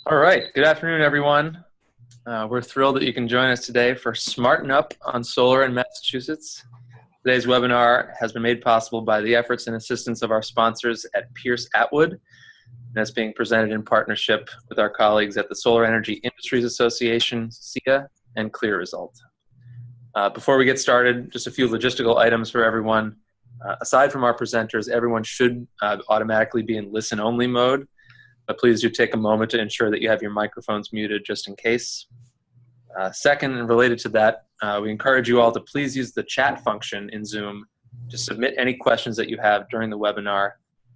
All right, good afternoon, everyone. We're thrilled that you can join us today for Smarten Up on Solar in Massachusetts. Today's webinar has been made possible by the efforts and assistance of our sponsors at Atwood, and it's being presented in partnership with our colleagues at the Solar Energy Industries Association, SEIA, and CLEAResult. Before we get started, just a few logistical items for everyone. Aside from our presenters, everyone should automatically be in listen-only mode. But please do take a moment to ensure that you have your microphones muted just in case. Second, and related to that, we encourage you all to please use the chat function in Zoom to submit any questions that you have during the webinar,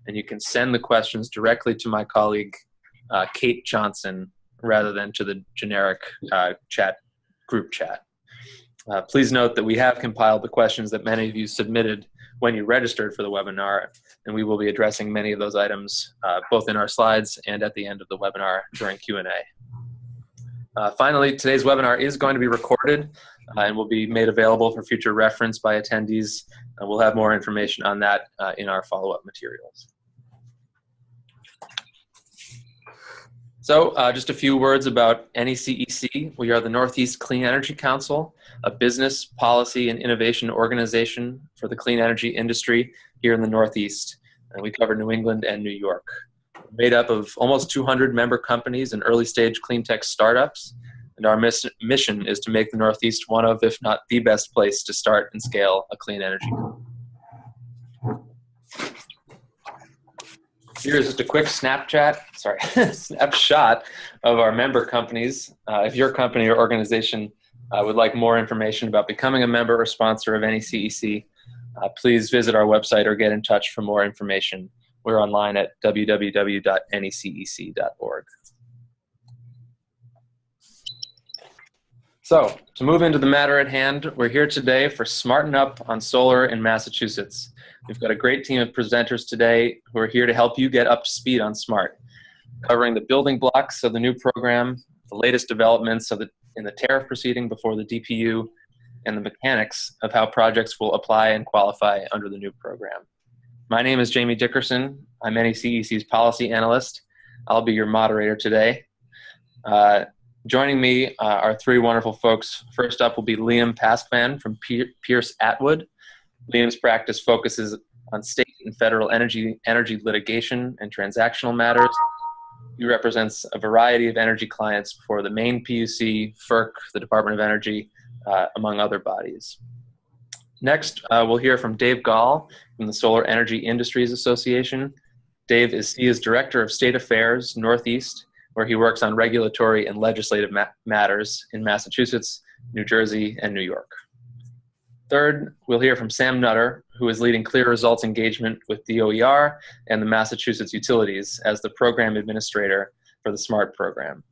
and you can send the questions directly to my colleague, Kate Johnson, rather than to the generic group chat. Please note that we have compiled the questions that many of you submitted when you registered for the webinar, and we will be addressing many of those items both in our slides and at the end of the webinar during Q&A. Finally, today's webinar is going to be recorded and will be made available for future reference by attendees. We'll have more information on that in our follow-up materials. So just a few words about NECEC. We are the Northeast Clean Energy Council, a business, policy, and innovation organization for the clean energy industry here in the Northeast. And we cover New England and New York. We're made up of almost 200 member companies and early-stage clean tech startups. And our mission is to make the Northeast one of, if not the best place to start and scale a clean energy company. Here's just a quick snapshot of our member companies. If your company or organization would like more information about becoming a member or sponsor of NECEC, please visit our website or get in touch for more information. We're online at www.necec.org. So, to move into the matter at hand, we're here today for Smarten Up on Solar in Massachusetts. We've got a great team of presenters today who are here to help you get up to speed on SMART, covering the building blocks of the new program, the latest developments in the tariff proceeding before the DPU, and the mechanics of how projects will apply and qualify under the new program. My name is Jamie Dickerson. I'm NECEC's policy analyst. I'll be your moderator today. Joining me are three wonderful folks. First up will be Paskvan from Atwood. Liam's practice focuses on state and federal energy litigation and transactional matters. He represents a variety of energy clients before the Maine PUC, FERC, the Department of Energy, among other bodies. Next, we'll hear from Dave Gall from the Solar Energy Industries Association. Dave is SEIA's Director of State Affairs, Northeast, where he works on regulatory and legislative matters in Massachusetts, New Jersey, and New York. Third, we'll hear from Sam Nutter, who is leading CLEAResult's engagement with DOER and the Massachusetts utilities as the program administrator for the SMART program.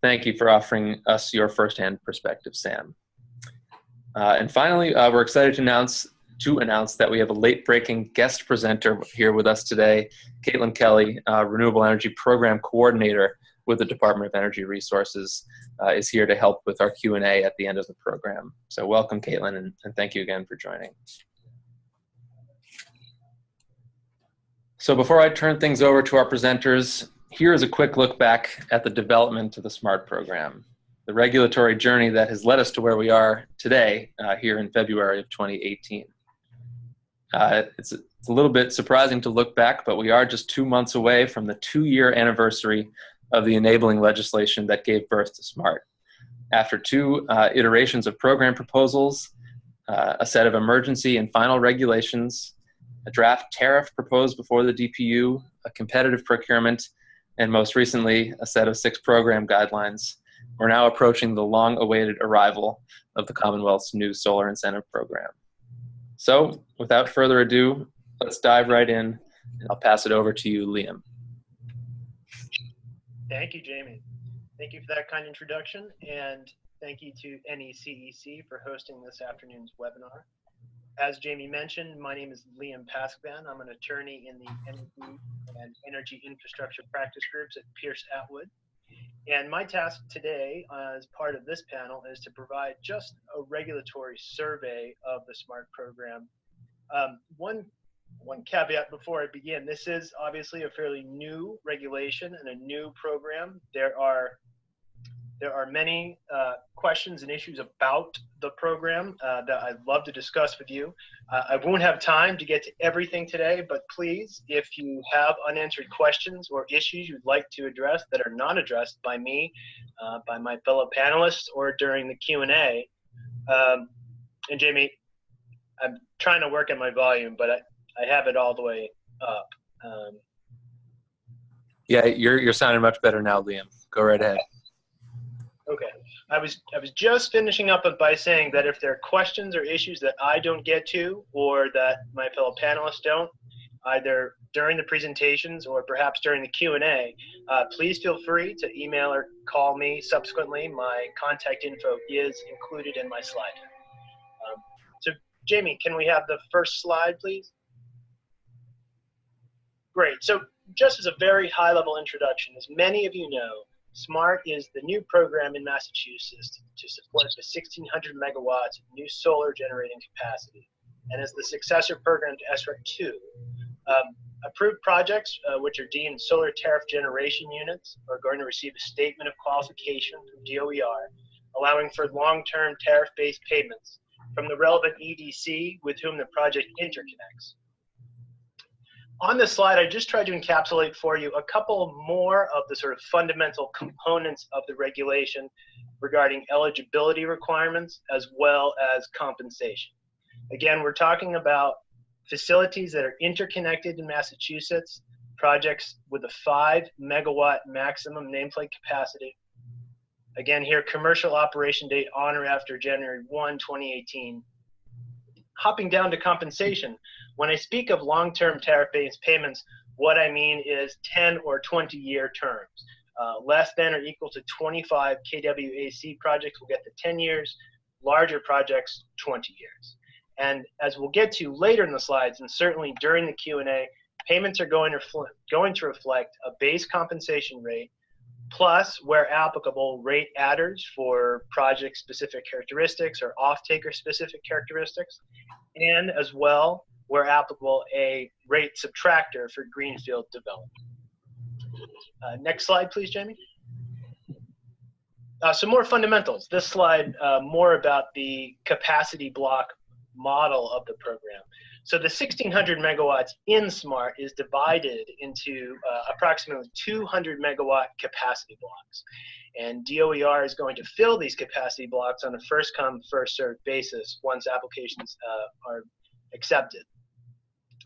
Thank you for offering us your firsthand perspective, Sam. And finally, we're excited to announce that we have a late-breaking guest presenter here with us today. Caitlin Kelly, Renewable Energy Program Coordinator with the Department of Energy Resources, is here to help with our Q&A at the end of the program. So welcome, Caitlin, and thank you again for joining. So before I turn things over to our presenters, here is a quick look back at the development of the SMART program, the regulatory journey that has led us to where we are today here in February of 2018. It's a little bit surprising to look back, but we are just 2 months away from the 2-year anniversary of the enabling legislation that gave birth to SMART. After 2 iterations of program proposals, a set of emergency and final regulations, a draft tariff proposed before the DPU, a competitive procurement, and most recently, a set of 6 program guidelines, we're now approaching the long-awaited arrival of the Commonwealth's new solar incentive program. So, without further ado, let's dive right in, and I'll pass it over to you, Liam. Thank you, Jamie. Thank you for that kind introduction, and thank you to NECEC for hosting this afternoon's webinar. As Jamie mentioned, my name is Liam Paskvan. I'm an attorney in the Energy and Energy Infrastructure Practice Groups at Atwood. And my task today, as part of this panel, is to provide just a regulatory survey of the SMART program. One one caveat before I begin. This is obviously a fairly new regulation and a new program. There are many questions and issues about the program that I'd love to discuss with you. I won't have time to get to everything today, but please, if you have unanswered questions or issues you'd like to address that are not addressed by me, by my fellow panelists, or during the Q&A, and Jamie, I'm trying to work on my volume, but I have it all the way up. Yeah, you're sounding much better now, Liam. Go right ahead. Okay. I was just finishing up by saying that if there are questions or issues that I don't get to, or that my fellow panelists don't, either during the presentations or perhaps during the Q&A, please feel free to email or call me subsequently. My contact info is included in my slide. So Jamie, can we have the first slide, please? Great. So just as a very high-level introduction, as many of you know, SMART is the new program in Massachusetts to support the 1,600 megawatts of new solar generating capacity, and as the successor program to SREC 2. Approved projects, which are deemed solar tariff generation units, are going to receive a statement of qualification from DOER, allowing for long-term tariff-based payments from the relevant EDC with whom the project interconnects. On this slide, I just tried to encapsulate for you a couple more of the sort of fundamental components of the regulation regarding eligibility requirements as well as compensation. Again, we're talking about facilities that are interconnected in Massachusetts, projects with a 5 megawatt maximum nameplate capacity. Again, here, commercial operation date on or after January 1, 2018. Hopping down to compensation, when I speak of long-term tariff-based payments, what I mean is 10 or 20-year terms. Less than or equal to 25 kWAC projects will get the 10 years, larger projects 20 years. And as we'll get to later in the slides, and certainly during the Q&A, payments are going to reflect a base compensation rate, plus, where applicable, rate adders for project-specific characteristics or off-taker-specific characteristics, and as well, where applicable, a rate subtractor for greenfield development. Next slide, please, Jamie. Some more fundamentals. This slide, more about the capacity block model of the program. So the 1,600 megawatts in SMART is divided into approximately 200 megawatt capacity blocks. And DOER is going to fill these capacity blocks on a first come, first served basis once applications are accepted.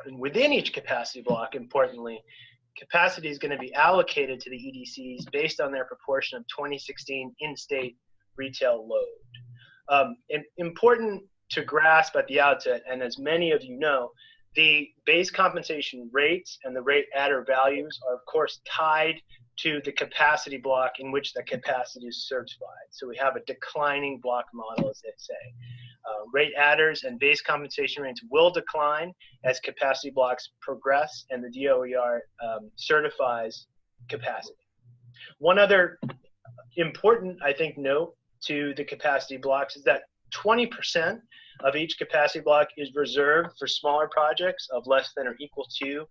And within each capacity block, importantly, capacity is going to be allocated to the EDCs based on their proportion of 2016 in-state retail load. Important to grasp at the outset, and as many of you know, the base compensation rates and the rate adder values are, of course, tied to the capacity block in which the capacity is certified. So we have a declining block model, as they say. Rate adders and base compensation rates will decline as capacity blocks progress and the DOER certifies capacity. One other important, I think, note to the capacity blocks is that 20% of each capacity block is reserved for smaller projects of less than or equal to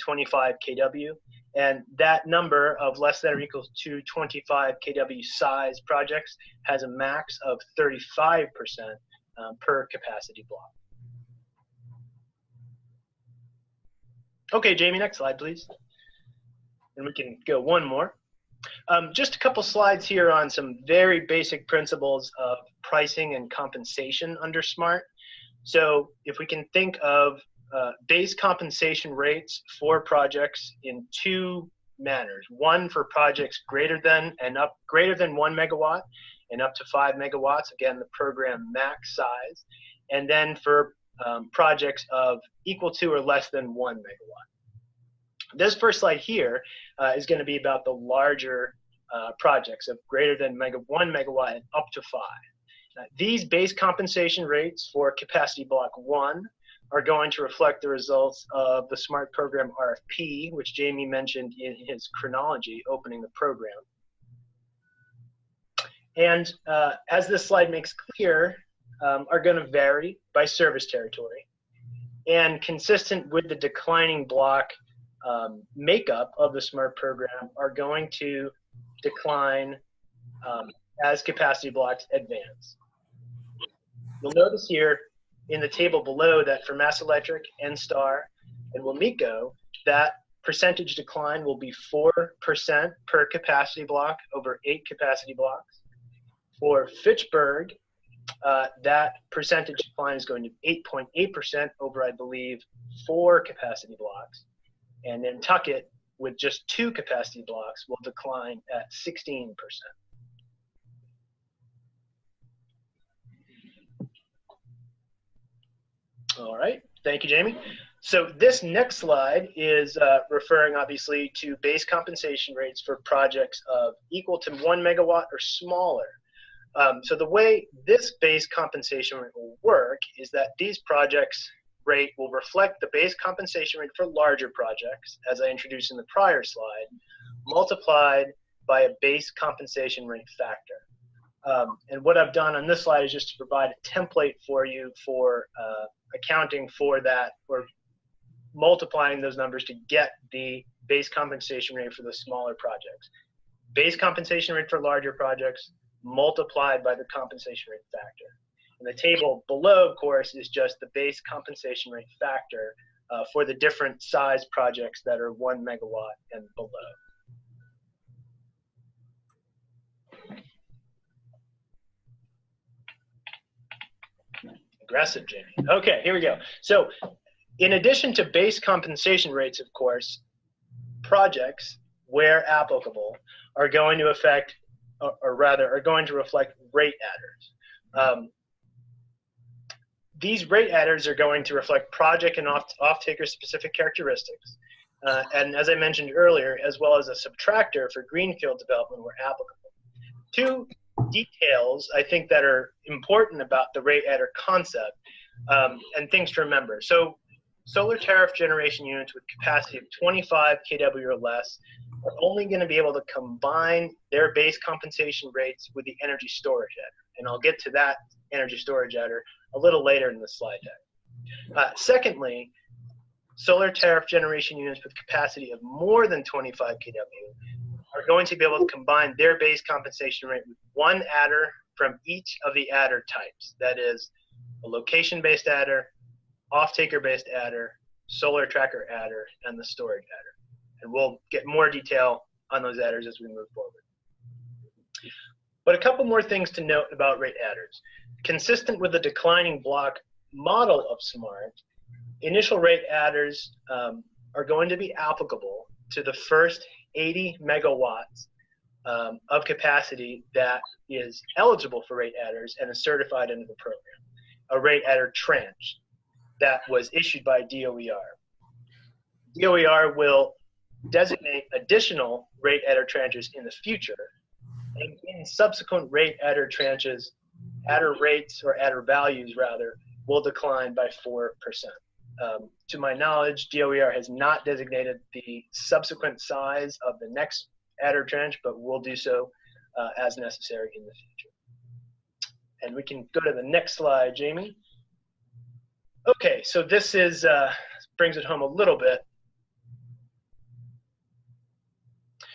25 kW. And that number of less than or equal to 25 kW size projects has a max of 35% per capacity block. Okay, Jamie, next slide, please. And we can go one more. Just a couple slides here on some very basic principles of pricing and compensation under SMART. So if we can think of base compensation rates for projects in two manners. One for projects greater than 1 megawatt and up to 5 megawatts, again, the program max size. And then for projects of equal to or less than 1 megawatt. This first slide here is going to be about the larger projects of greater than 1 megawatt and up to 5. These base compensation rates for capacity block 1 are going to reflect the results of the SMART program RFP, which Jamie mentioned in his chronology opening the program. And as this slide makes clear, are going to vary by service territory. and consistent with the declining block makeup of the SMART program, are going to decline as capacity blocks advance. You'll notice here in the table below that for Mass Electric, NSTAR, and WMECO, that percentage decline will be 4% per capacity block over 8 capacity blocks. For Fitchburg, that percentage decline is going to be 8.8% over, I believe, 4 capacity blocks. And Nantucket, with just 2 capacity blocks, will decline at 16%. All right, thank you, Jamie. So this next slide is referring obviously to base compensation rates for projects of equal to 1 megawatt or smaller. So the way this base compensation rate will work is that these projects rate will reflect the base compensation rate for larger projects, as I introduced in the prior slide, multiplied by a base compensation rate factor. And what I've done on this slide is just to provide a template for you for accounting for that, or multiplying those numbers to get the base compensation rate for the smaller projects. Base compensation rate for larger projects multiplied by the compensation rate factor. And the table below, of course, is just the base compensation rate factor for the different size projects that are 1 megawatt and below. Aggressive, Jamie. Okay, here we go. So in addition to base compensation rates, of course, projects, where applicable, are going to affect, or rather, are going to reflect rate adders. These rate adders are going to reflect project and off-taker specific characteristics. And as I mentioned earlier, as well as a subtractor for greenfield development where applicable. 2 details I think that are important about the rate adder concept and things to remember. So solar tariff generation units with capacity of 25 kW or less are only going to be able to combine their base compensation rates with the energy storage adder. And I'll get to that energy storage adder a little later in the slide deck. Secondly, solar tariff generation units with capacity of more than 25 kW are going to be able to combine their base compensation rate with 1 adder from each of the adder types. That is a location-based adder, off-taker-based adder, solar tracker adder, and the storage adder. And we'll get more detail on those adders as we move forward. But a couple more things to note about rate adders. Consistent with the declining block model of SMART, initial rate adders are going to be applicable to the first 80 megawatts of capacity that is eligible for rate adders and is certified into the program. A rate adder tranche that was issued by DOER. DOER will designate additional rate adder tranches in the future, and in subsequent rate adder tranches, adder rates, or adder values rather, will decline by 4%. To my knowledge, DOER has not designated the subsequent size of the next adder tranche, but will do so as necessary in the future. And we can go to the next slide, Jamie. Okay, so this is brings it home a little bit.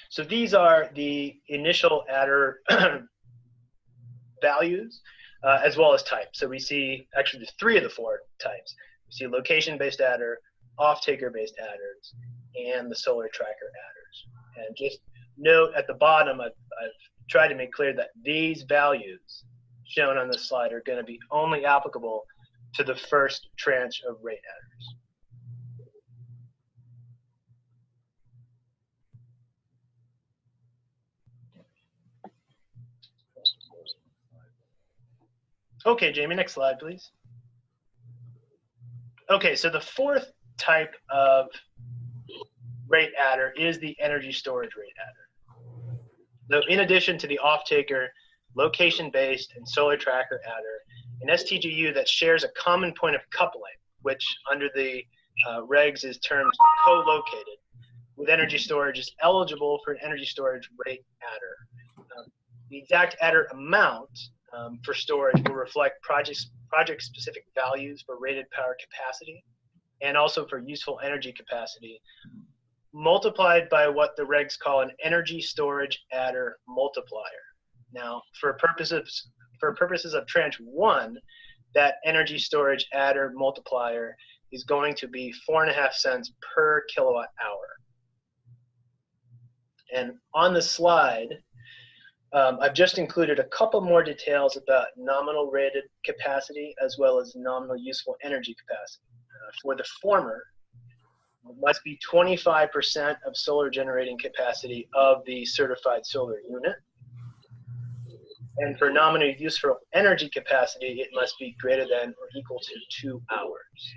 So these are the initial adder values as well as types. So we see actually 3 of the 4 types. We see location-based adder, off-taker-based adders, and the solar tracker adders. And just note at the bottom, I've tried to make clear that these values shown on this slide are going to be only applicable to the first tranche of rate adders. Okay, Jamie, next slide, please. Okay, so the 4th type of rate adder is the energy storage rate adder. So in addition to the off-taker, location-based, and solar tracker adder, an STGU that shares a common point of coupling, which under the regs is termed co-located, with energy storage is eligible for an energy storage rate adder. The exact adder amount for storage will reflect project-specific values for rated power capacity and also for useful energy capacity, multiplied by what the regs call an energy storage adder multiplier. Now, for purposes of tranche 1, that energy storage adder multiplier is going to be 4.5 cents per kilowatt hour. And on the slide, I've just included a couple more details about nominal rated capacity as well as nominal useful energy capacity. For the former, it must be 25% of solar generating capacity of the certified solar unit. And for nominal useful energy capacity, it must be greater than or equal to 2 hours.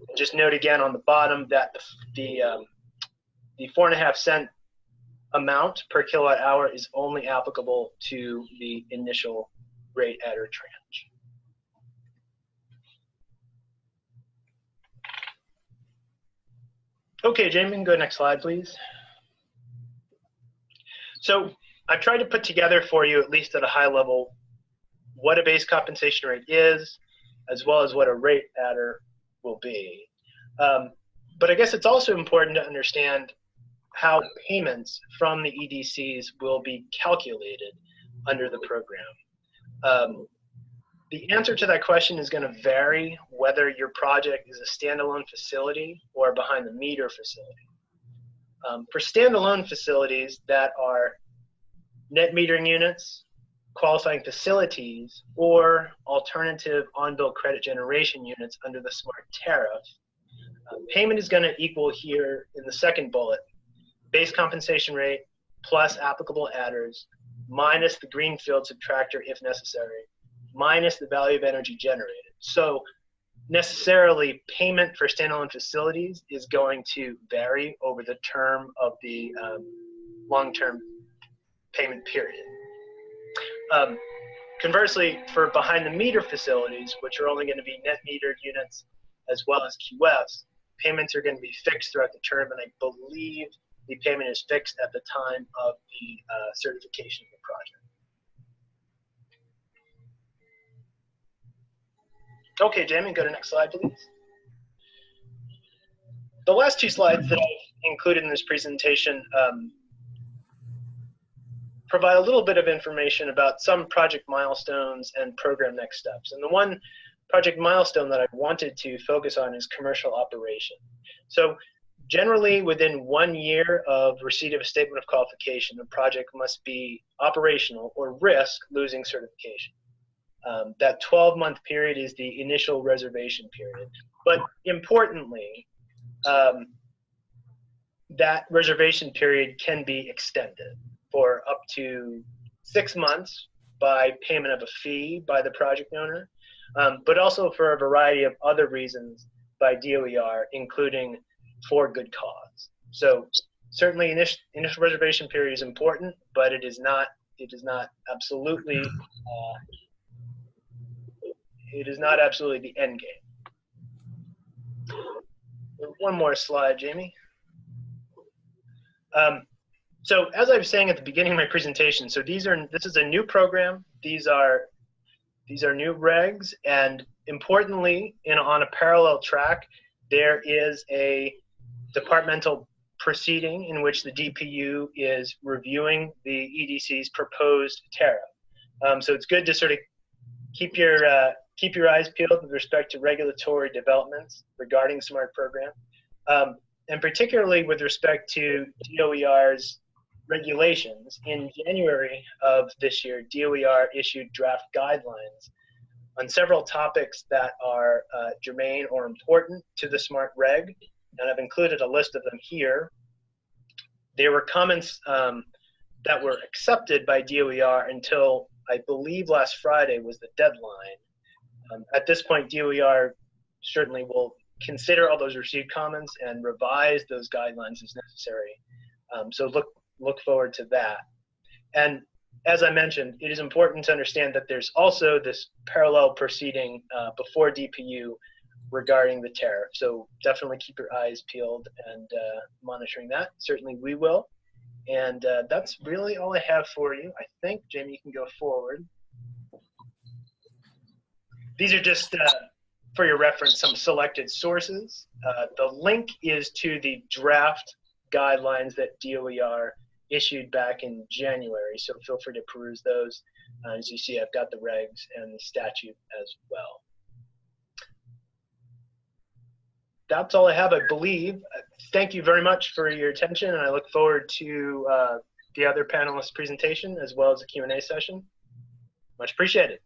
And just note again on the bottom that the 4.5 cent amount per kilowatt hour is only applicable to the initial rate adder tranche. Okay, Jamie, go next slide, please. So I've tried to put together for you, at least at a high level, what a base compensation rate is, as well as what a rate adder will be. But I guess it's also important to understand how payments from the EDCs will be calculated under the program. The answer to that question is going to vary whether your project is a standalone facility or behind the meter facility. For standalone facilities that are net metering units, qualifying facilities, or alternative on-bill credit generation units under the SMART tariff, payment is going to equal here in the second bullet, base compensation rate plus applicable adders minus the greenfield subtractor if necessary, minus the value of energy generated. So necessarily payment for standalone facilities is going to vary over the term of the long-term payment period. Conversely, for behind the meter facilities, which are only going to be net metered units as well as QFs, payments are going to be fixed throughout the term, and I believe the payment is fixed at the time of the certification of the project. Okay, Jamie, go to the next slide, please. The last two slides that I've included in this presentation provide a little bit of information about some project milestones and program next steps. And the one project milestone that I wanted to focus on is commercial operation. So generally within 1 year of receipt of a statement of qualification, the project must be operational or risk losing certification. That 12-month period is the initial reservation period. But importantly, that reservation period can be extended for up to 6 months by payment of a fee by the project owner, but also for a variety of other reasons by DOER, including for good cause. So certainly initial reservation period is important, but it is not absolutely the end game. One more slide, Jamie. So as I was saying at the beginning of my presentation, so this is a new program. These are new regs, and importantly, on a parallel track, there is a departmental proceeding in which the DPU is reviewing the EDC's proposed tariff. So it's good to sort of keep your eyes peeled with respect to regulatory developments regarding SMART program, and particularly with respect to DOER's regulations. In January of this year, DOER issued draft guidelines on several topics that are germane or important to the SMART reg, and I've included a list of them here. There were comments that were accepted by DOER until, I believe, last Friday was the deadline. At this point, DOER certainly will consider all those received comments and revise those guidelines as necessary. So look forward to that. And as I mentioned, it is important to understand that there's also this parallel proceeding before DPU regarding the tariff. So definitely keep your eyes peeled and monitoring that. Certainly we will. And that's really all I have for you. I think, Jamie, you can go forward. These are just for your reference, some selected sources. The link is to the draft guidelines that DOER issued back in January, so feel free to peruse those. As you see, I've got the regs and the statute as well. That's all I have, I believe. Thank you very much for your attention, and I look forward to the other panelists' presentation as well as the Q&A session. Much appreciated.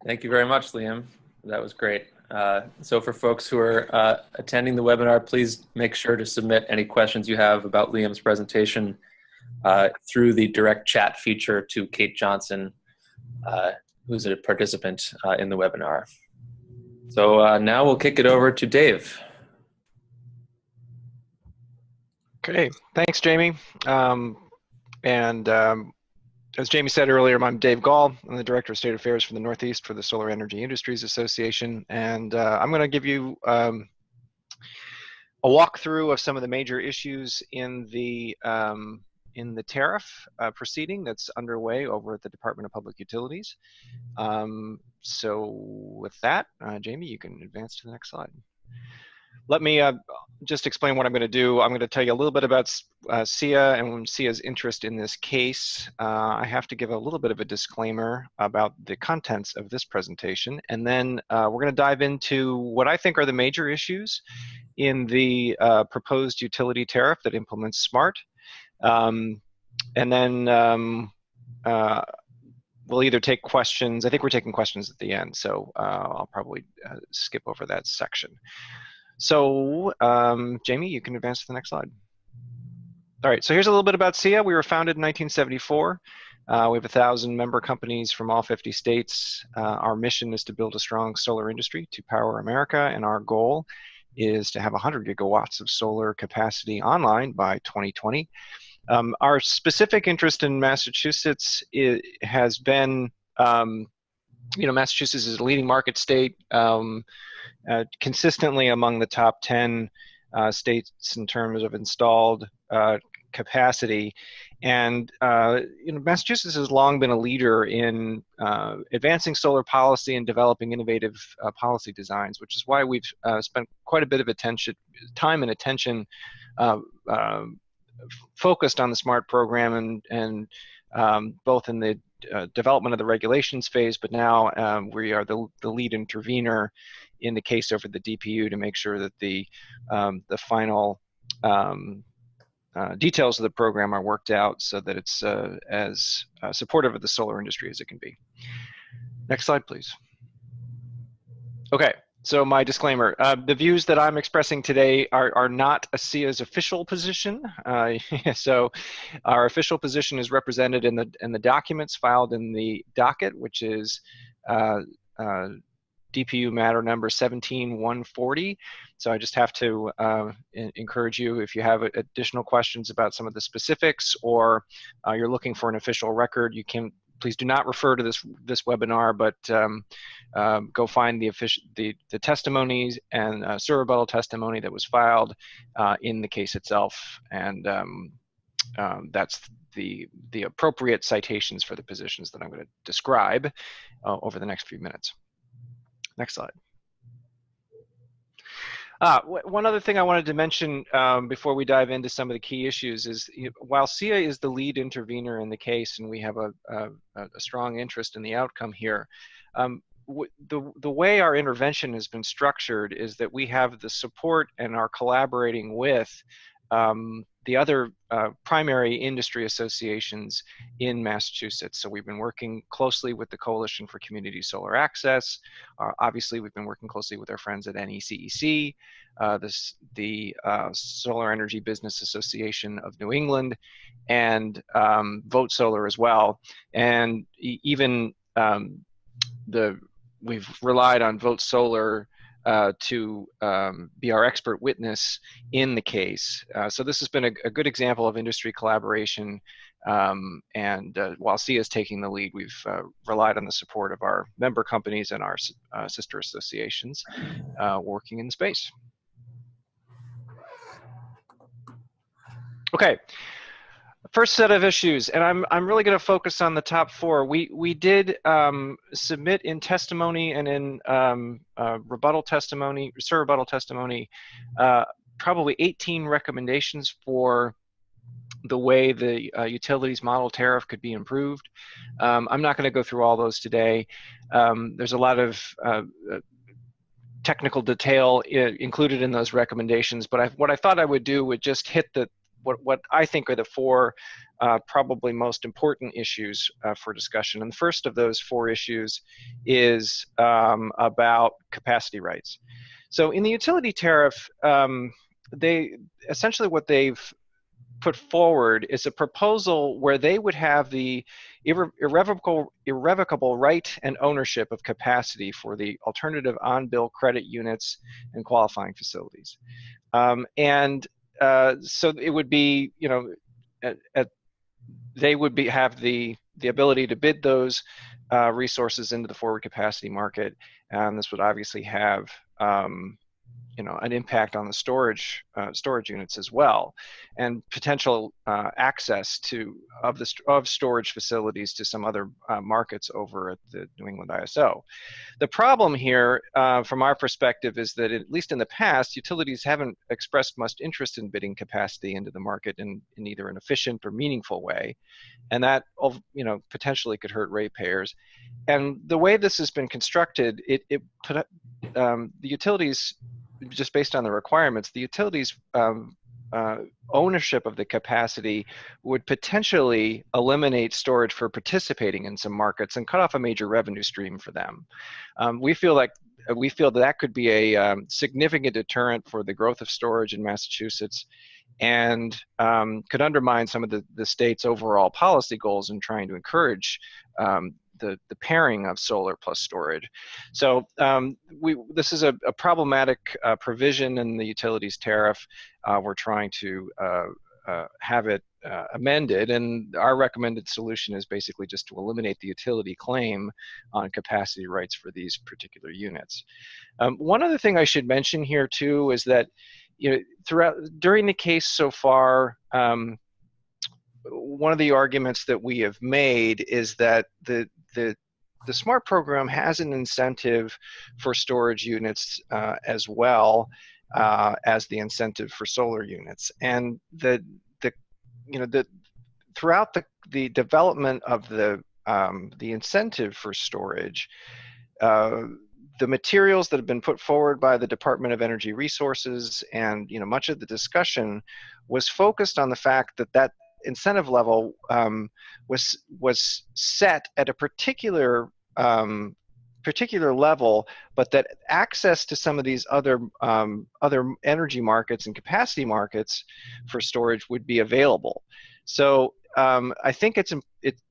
Thank you very much, Liam. That was great. So for folks who are attending the webinar, please make sure to submit any questions you have about Liam's presentation through the direct chat feature to Kate Johnson, who's a participant in the webinar. So now we'll kick it over to Dave. Okay, thanks, Jamie. As Jamie said earlier, I'm Dave Gall. I'm the Director of State Affairs for the Northeast for the Solar Energy Industries Association, and I'm going to give you a walkthrough of some of the major issues in the tariff proceeding that's underway over at the Department of Public Utilities. So with that, Jamie, you can advance to the next slide. Let me just explain what I'm going to do. I'm going to tell you a little bit about SEIA and SEIA's interest in this case. I have to give a little bit of a disclaimer about the contents of this presentation, and then we're going to dive into what I think are the major issues in the proposed utility tariff that implements SMART. And then we'll either take questions. I think we're taking questions at the end, so I'll probably skip over that section. So, Jamie, you can advance to the next slide. All right, so here's a little bit about SEIA. We were founded in 1974. We have 1,000 member companies from all 50 states. Our mission is to build a strong solar industry to power America, and our goal is to have 100 gigawatts of solar capacity online by 2020. Our specific interest in Massachusetts has been, Massachusetts is a leading market state, consistently among the top 10 states in terms of installed capacity. And Massachusetts has long been a leader in advancing solar policy and developing innovative policy designs, which is why we've spent quite a bit of time and attention focused on the SMART program and both in the development of the regulations phase, but now we are the lead intervener in the case over the DPU to make sure that the final details of the program are worked out so that it's as supportive of the solar industry as it can be. Next slide, please. Okay. So my disclaimer, the views that I'm expressing today are not SEIA's official position. So our official position is represented in the documents filed in the docket, which is DPU matter number 17140. So I just have to encourage you, if you have additional questions about some of the specifics or you're looking for an official record, you can please do not refer to this webinar, but go find the testimonies and surrebuttal testimony that was filed in the case itself, and that's the appropriate citations for the positions that I'm going to describe over the next few minutes. Next slide. One other thing I wanted to mention before we dive into some of the key issues is, while SEIA is the lead intervener in the case and we have a strong interest in the outcome here, the way our intervention has been structured is that we have the support and are collaborating with the other primary industry associations in Massachusetts. So we've been working closely with the Coalition for Community Solar Access. Obviously, we've been working closely with our friends at NECEC, the Solar Energy Business Association of New England, and Vote Solar as well. And even we've relied on Vote Solar to be our expert witness in the case. So this has been a good example of industry collaboration, and while SEIA is taking the lead, we've relied on the support of our member companies and our sister associations working in the space. Okay. First set of issues, and I'm really going to focus on the top four. We did submit in testimony and in rebuttal testimony, surrebuttal testimony, probably 18 recommendations for the way the utilities model tariff could be improved. I'm not going to go through all those today. There's a lot of technical detail included in those recommendations, but what I thought I would do would just hit what I think are the four probably most important issues for discussion. And the first of those four issues is about capacity rights. So in the utility tariff, they essentially what they've put forward is a proposal where they would have the irrevocable right and ownership of capacity for the alternative on-bill credit units and qualifying facilities. So it would be, you know, they would have the ability to bid those resources into the forward capacity market, and this would obviously have you know, an impact on the storage units as well, and potential access of storage facilities to some other markets over at the New England ISO. The problem here, from our perspective, is that at least in the past, utilities haven't expressed much interest in bidding capacity into the market in either an efficient or meaningful way, and that, you know, potentially could hurt ratepayers. And the way this has been constructed, the utilities, just based on the requirements, the utilities' ownership of the capacity would potentially eliminate storage for participating in some markets and cut off a major revenue stream for them. We feel that could be a significant deterrent for the growth of storage in Massachusetts, and could undermine some of the state's overall policy goals in trying to encourage the pairing of solar plus storage. So this is a problematic provision in the utilities tariff. We're trying to have it amended, and our recommended solution is basically just to eliminate the utility claim on capacity rights for these particular units. One other thing I should mention here too is that, you know, during the case so far, one of the arguments that we have made is that the SMART program has an incentive for storage units as well as the incentive for solar units, and throughout the development of the incentive for storage, the materials that have been put forward by the Department of Energy Resources and, you know, much of the discussion was focused on the fact that incentive level was set at a particular level, but that access to some of these other energy markets and capacity markets for storage would be available. So I think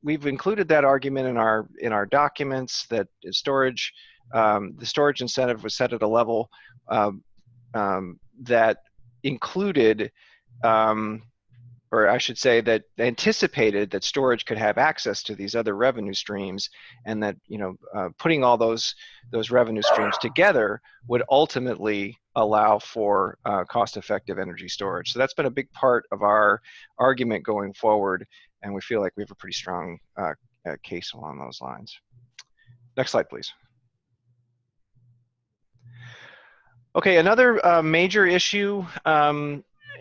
we've included that argument in our documents, that the storage incentive was set at a level that included, or I should say that anticipated that storage could have access to these other revenue streams, and that, you know, putting all those revenue streams together would ultimately allow for cost-effective energy storage. So that's been a big part of our argument going forward, and we feel like we have a pretty strong case along those lines. Next slide, please. Okay, another major issue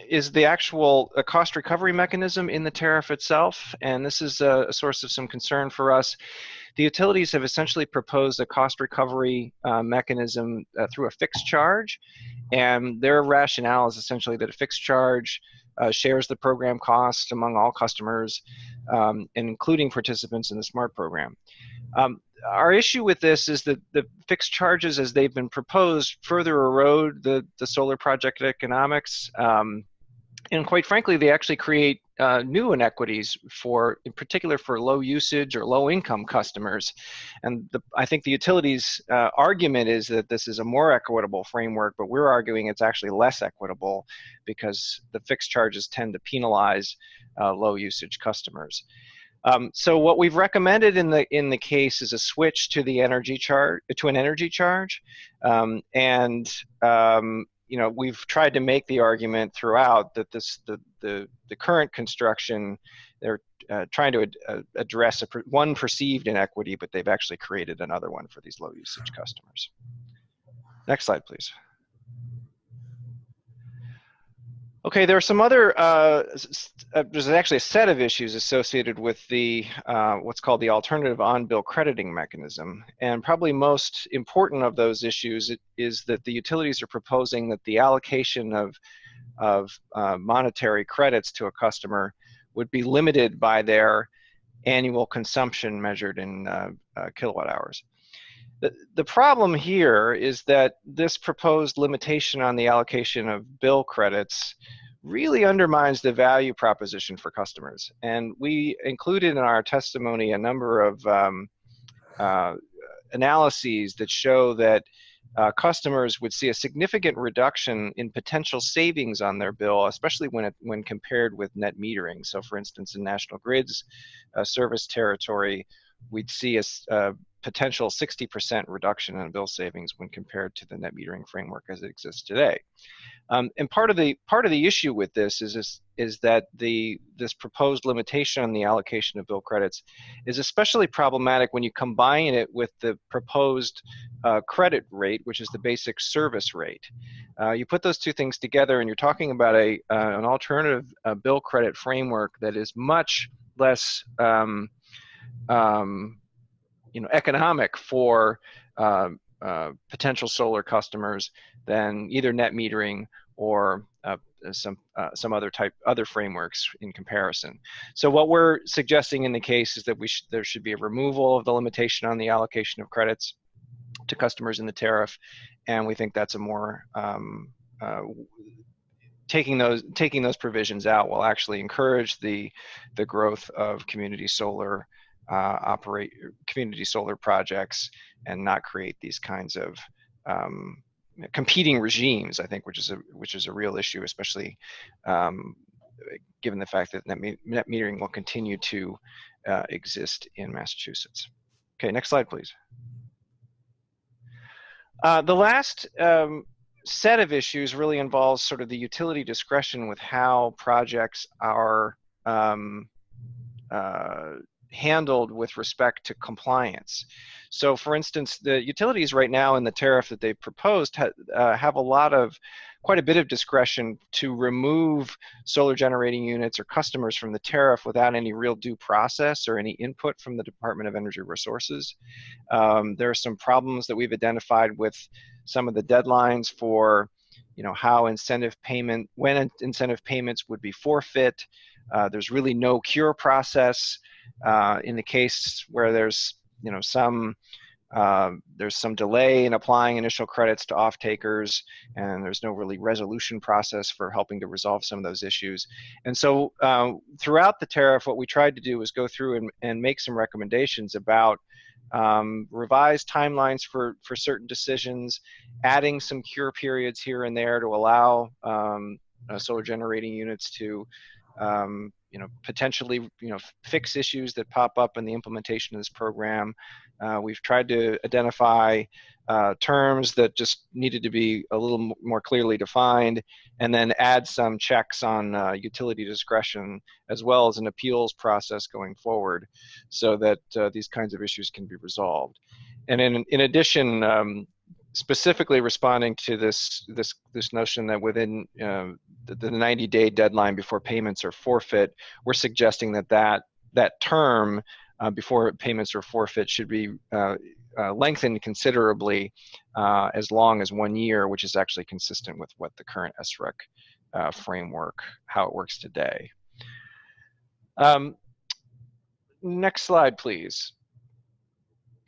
is the actual cost recovery mechanism in the tariff itself, and this is a source of some concern for us. The utilities have essentially proposed a cost recovery mechanism through a fixed charge, and their rationale is essentially that a fixed charge shares the program cost among all customers, and including participants in the SMART program. Our issue with this is that the fixed charges as they've been proposed further erode the solar project economics, and quite frankly, they actually create new inequities in particular for low usage or low income customers. And I think the utilities argument is that this is a more equitable framework, but we're arguing it's actually less equitable because the fixed charges tend to penalize low usage customers. So what we've recommended in the case is a switch to an energy charge, you know, we've tried to make the argument throughout that the current construction, they're trying to address one perceived inequity, but they've actually created another one for these low usage customers. Next slide, please. Okay, there are some other, there's actually a set of issues associated with the, what's called the alternative on-bill crediting mechanism. And probably most important of those issues is that the utilities are proposing that the allocation of monetary credits to a customer would be limited by their annual consumption measured in kilowatt hours. The problem here is that this proposed limitation on the allocation of bill credits really undermines the value proposition for customers. And we included in our testimony a number of analyses that show that customers would see a significant reduction in potential savings on their bill, especially when compared with net metering. So for instance, in National Grid's service territory, we'd see a potential 60% reduction in bill savings when compared to the net metering framework as it exists today. And part of the issue with this is that this proposed limitation on the allocation of bill credits is especially problematic when you combine it with the proposed credit rate, which is the basic service rate. You put those two things together, and you're talking about an alternative bill credit framework that is much less economic for potential solar customers than either net metering or some other frameworks in comparison. So what we're suggesting in the case is that there should be a removal of the limitation on the allocation of credits to customers in the tariff, and we think that's a more taking those provisions out will actually encourage the growth of community solar projects and not create these kinds of competing regimes, I think, which is a real issue, especially given the fact that net metering will continue to exist in Massachusetts. Okay, next slide, please. The last set of issues really involves sort of the utility discretion with how projects are handled with respect to compliance. So for instance, the utilities right now in the tariff that they've proposed have quite a bit of discretion to remove solar generating units or customers from the tariff without any real due process or any input from the Department of Energy Resources. There are some problems that we've identified with some of the deadlines for when incentive payments would be forfeit. There's really no cure process in the case where there's some delay in applying initial credits to off-takers, and there's no really resolution process for helping to resolve some of those issues. And so throughout the tariff, what we tried to do was go through and make some recommendations about revised timelines for certain decisions, adding some cure periods here and there to allow solar generating units to potentially fix issues that pop up in the implementation of this program. We've tried to identify terms that just needed to be a little more clearly defined, and then add some checks on utility discretion, as well as an appeals process going forward, so that these kinds of issues can be resolved. And in addition, specifically responding to this notion that within the 90-day deadline before payments are forfeit, we're suggesting that term before payments are forfeit should be lengthened considerably, as long as 1 year, which is actually consistent with what the current SREC framework, how it works today. Next slide, please.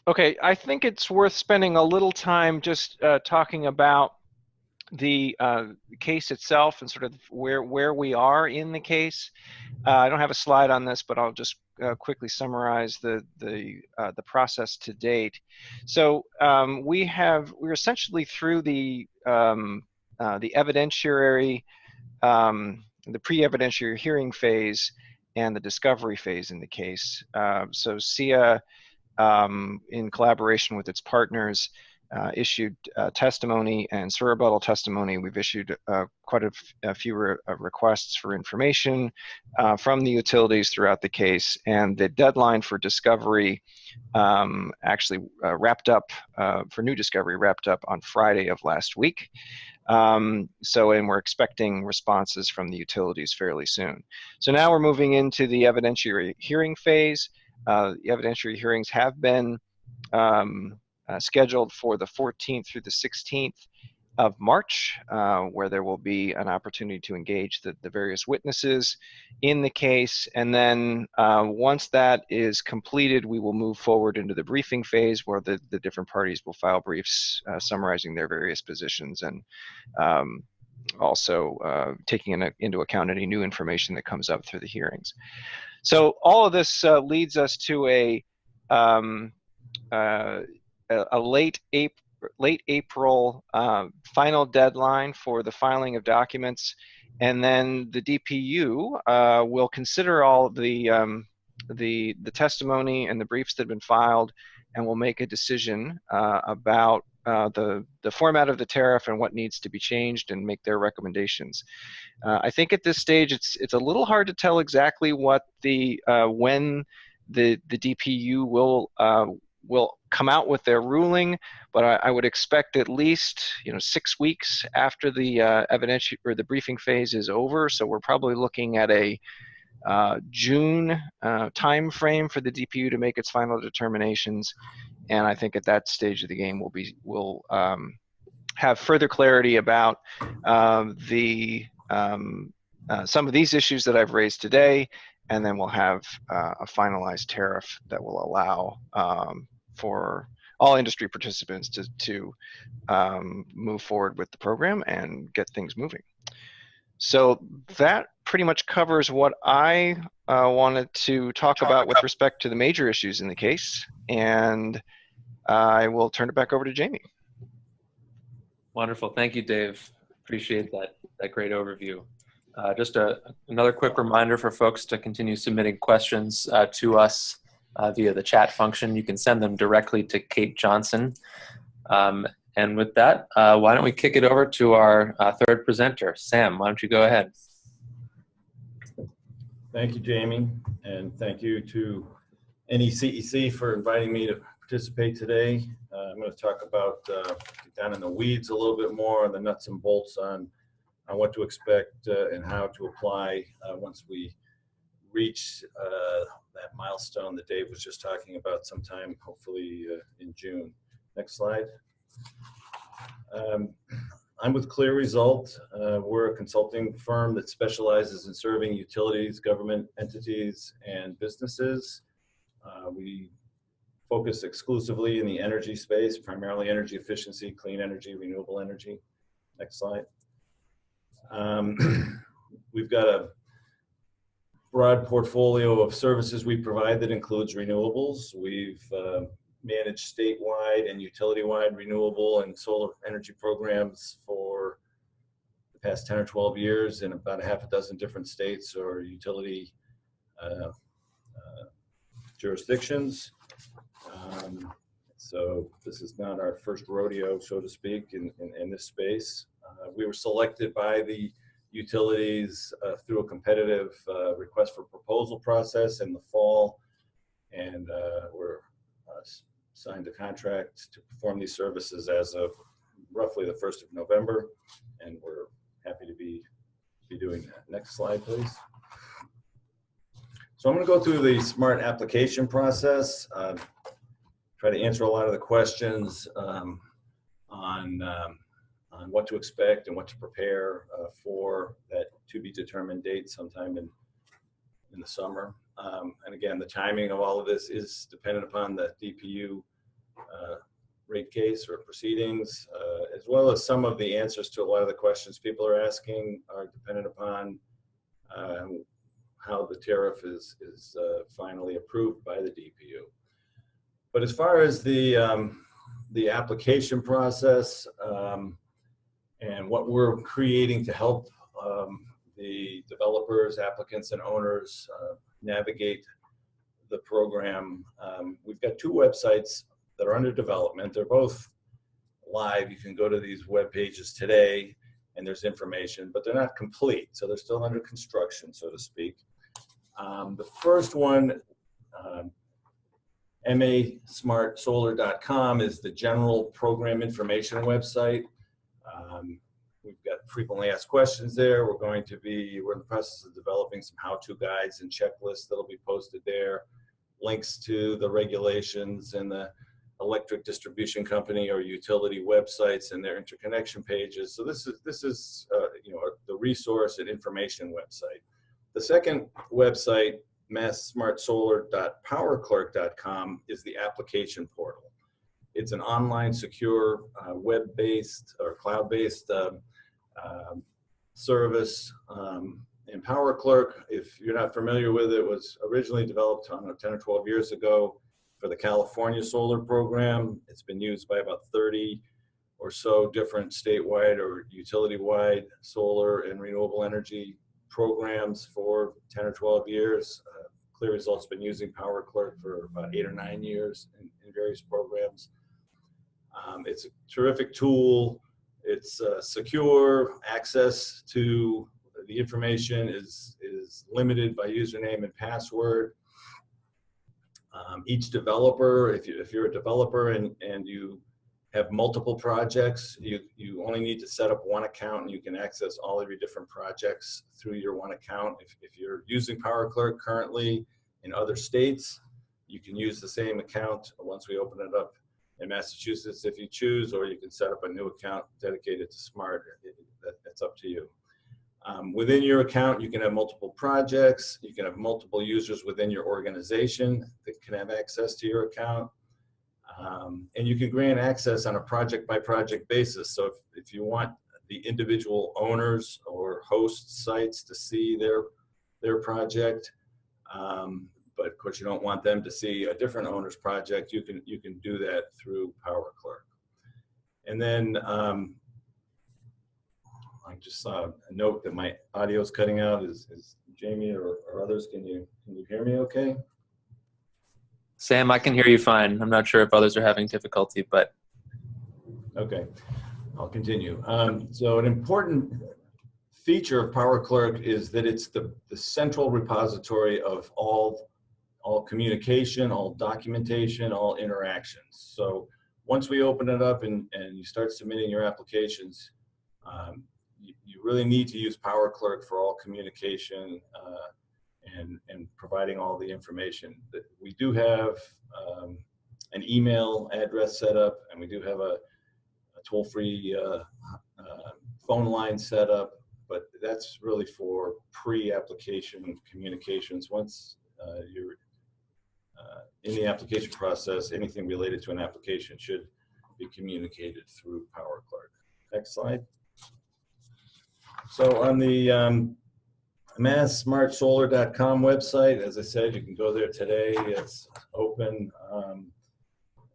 Okay, I think it's worth spending a little time just talking about the case itself and sort of where we are in the case. I don't have a slide on this, but I'll just quickly summarize the process to date. So we're essentially through the evidentiary, the pre-evidentiary hearing phase and the discovery phase in the case. So SEIA, in collaboration with its partners, issued testimony and rebuttal testimony. We've issued quite a few requests for information from the utilities throughout the case, and the deadline for discovery actually wrapped up, for new discovery wrapped up on Friday of last week. And we're expecting responses from the utilities fairly soon. So now we're moving into the evidentiary hearing phase. The evidentiary hearings have been scheduled for the 14th through the 16th of March, where there will be an opportunity to engage the various witnesses in the case. And then once that is completed, we will move forward into the briefing phase, where the different parties will file briefs summarizing their various positions and also taking into account any new information that comes up through the hearings. So all of this leads us to a late April final deadline for the filing of documents, and then the DPU will consider all of the testimony and the briefs that have been filed, and will make a decision about the format of the tariff and what needs to be changed, and make their recommendations. I think at this stage it's a little hard to tell exactly what when the DPU will come out with their ruling, but I would expect at least 6 weeks after the evidentiary or the briefing phase is over. So we're probably looking at a June time frame for the DPU to make its final determinations. And I think at that stage of the game we'll have further clarity about some of these issues that I've raised today, and then we'll have a finalized tariff that will allow for all industry participants to move forward with the program and get things moving. So that pretty much covers what I wanted to talk about with respect to the major issues in the case, and I will turn it back over to Jamie. Wonderful. Thank you, Dave. Appreciate that great overview. Just another quick reminder for folks to continue submitting questions to us via the chat function. You can send them directly to Kate Johnson. And with that, why don't we kick it over to our third presenter. Sam, why don't you go ahead? Thank you, Jamie, and thank you to NECEC for inviting me to participate today. I'm going to talk about, get down in the weeds a little bit more on the nuts and bolts on what to expect and how to apply once we reach that milestone that Dave was just talking about sometime, hopefully in June. Next slide. I'm with CLEAResult. We're a consulting firm that specializes in serving utilities, government entities, and businesses. We focus exclusively in the energy space, primarily energy efficiency, clean energy, renewable energy. Next slide. We've got a broad portfolio of services we provide that includes renewables. We've managed statewide and utility-wide renewable and solar energy programs for the past 10 or 12 years in about a half a dozen different states or utility jurisdictions. So this is not our first rodeo, so to speak, in this space. We were selected by the utilities through a competitive request for proposal process in the fall, and we're signed a contract to perform these services as of roughly the 1st of November, and we're happy to be doing that. Next slide, please. So I'm going to go through the SMART application process, try to answer a lot of the questions on what to expect and what to prepare for that to be determined date sometime in the summer. And again, the timing of all of this is dependent upon the DPU rate case or proceedings, as well as some of the answers to a lot of the questions people are asking are dependent upon how the tariff is finally approved by the DPU. But as far as the application process and what we're creating to help the developers, applicants, and owners navigate the program, we've got two websites that are under development. They're both live. You can go to these web pages today, and there's information, but they're not complete, so they're still under construction, so to speak. The first one, masmartsolar.com, is the general program information website. We've got frequently asked questions there. We're in the process of developing some how-to guides and checklists that'll be posted there. Links to the regulations and the electric distribution company or utility websites and their interconnection pages. So this is the resource and information website. The second website, massmartsolar.powerclerk.com, is the application portal. It's an online, secure, web-based or cloud-based service. And PowerClerk, if you're not familiar with it, was originally developed 10 or 12 years ago for the California solar program. It's been used by about 30 or so different statewide or utility-wide solar and renewable energy programs for 10 or 12 years. CLEAResult's been using PowerClerk for about 8 or 9 years in various programs. It's a terrific tool. It's secure. Access to the information is limited by username and password. Each developer, if you're a developer and you have multiple projects, you only need to set up one account and you can access all of your different projects through your one account. If you're using PowerClerk currently in other states, you can use the same account once we open it up in Massachusetts if you choose, or you can set up a new account dedicated to SMART. That's up to you. Within your account, you can have multiple projects. You can have multiple users within your organization that can have access to your account. And you can grant access on a project-by-project basis. So if you want the individual owners or host sites to see their project, but of course you don't want them to see a different owner's project, you can do that through PowerClerk. And then I just saw a note that my audio is cutting out. Is Jamie or others, can you hear me okay? Sam, I can hear you fine. I'm not sure if others are having difficulty, but. Okay, I'll continue. So an important feature of PowerClerk is that it's the central repository of all communication, all documentation, all interactions. So once we open it up and you start submitting your applications, you really need to use PowerClerk for all communication and providing all the information. That we do have an email address set up, and we do have a toll-free phone line set up, but that's really for pre-application communications. Once you're in the application process, anything related to an application should be communicated through PowerClerk. Next slide. So on the masssmartsolar.com website, as I said, you can go there today. It's open.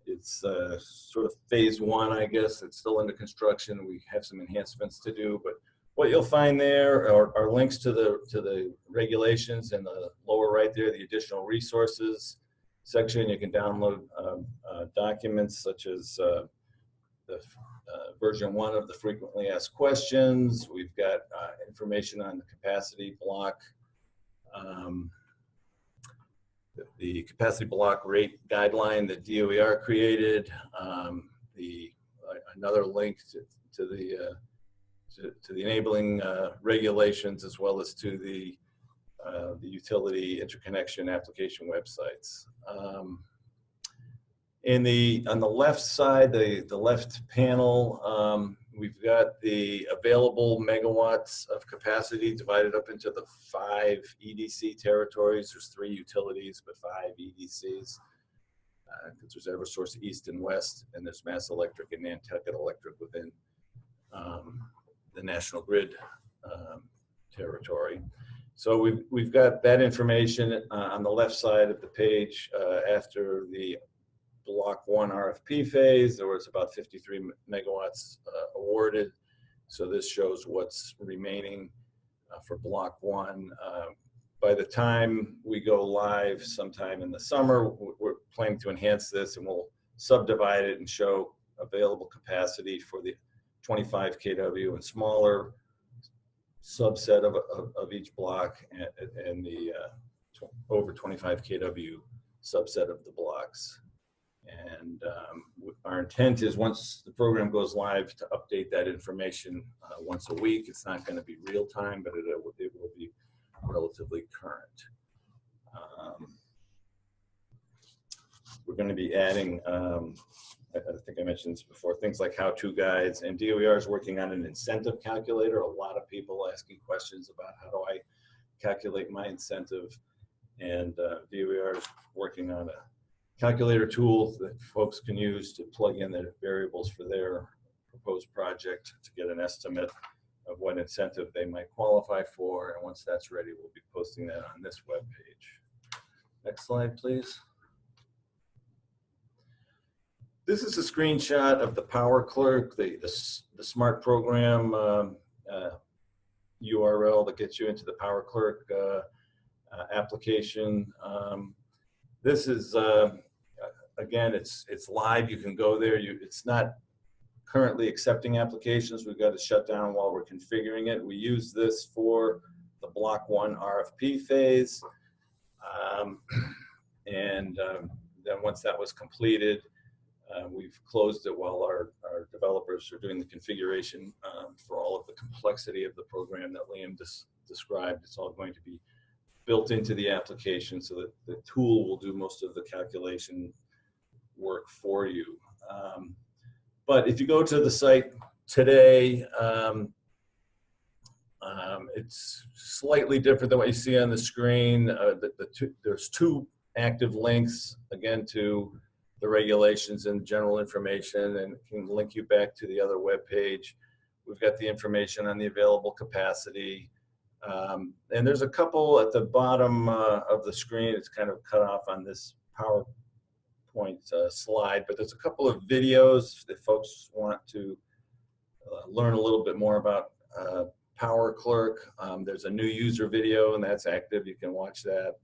It's sort of phase one, I guess. It's still under construction. We have some enhancements to do, but what you'll find there are links to the regulations in the lower right there, the additional resources section. You can download documents such as the version 1 of the frequently asked questions. We've got information on the capacity block, the capacity block rate guideline that DOER created, another link to the enabling regulations, as well as to the utility interconnection application websites. On the left side, the left panel, we've got the available megawatts of capacity divided up into the 5 EDC territories. There's 3 utilities, but 5 EDCs. Because there's Eversource East and West, and there's Mass Electric and Nantucket Electric within the National Grid territory. So we've got that information on the left side of the page. After the Block 1 RFP phase, there was about 53 megawatts awarded. So this shows what's remaining for Block 1. By the time we go live sometime in the summer, we're planning to enhance this, and we'll subdivide it and show available capacity for the 25 kW and smaller subset of each block, and the over 25 kW subset of the blocks. And our intent is, once the program goes live, to update that information once a week. It's not going to be real time, but it will be relatively current. We're going to be adding, I think I mentioned this before, things like how-to guides, and DOER is working on an incentive calculator. A lot of people asking questions about how do I calculate my incentive, and DOER is working on a calculator tool that folks can use to plug in their variables for their proposed project to get an estimate of what incentive they might qualify for. And once that's ready, we'll be posting that on this web page. Next slide, please. This is a screenshot of the Power Clerk, the SMART Program URL that gets you into the Power Clerk application. This is, again, it's live. You can go there. It's not currently accepting applications. We've got to shut down while we're configuring it. We use this for the Block 1 RFP phase. Then once that was completed, we've closed it while our developers are doing the configuration for all of the complexity of the program that Liam described. It's all going to be built into the application so that the tool will do most of the calculation work for you. But if you go to the site today, it's slightly different than what you see on the screen. There's two active links, again, to the regulations and general information, and can link you back to the other web page. We've got the information on the available capacity. And there's a couple at the bottom of the screen. It's kind of cut off on this PowerPoint slide, but there's a couple of videos that folks want to learn a little bit more about Power Clerk. There's a new user video, and that's active. You can watch that.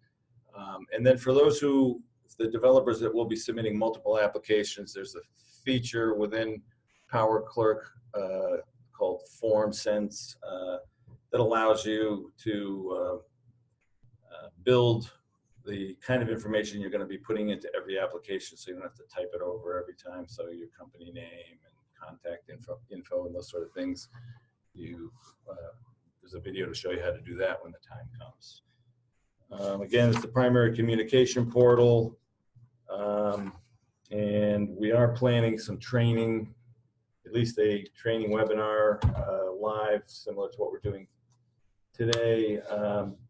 And then for those the developers that will be submitting multiple applications, there's a feature within Power Clerk called Form Sense that allows you to build the kind of information you're going to be putting into every application, so you don't have to type it over every time. So your company name and contact info and those sort of things. There's a video to show you how to do that when the time comes. Again, it's the primary communication portal, and we are planning some training, at least a training webinar live, similar to what we're doing today,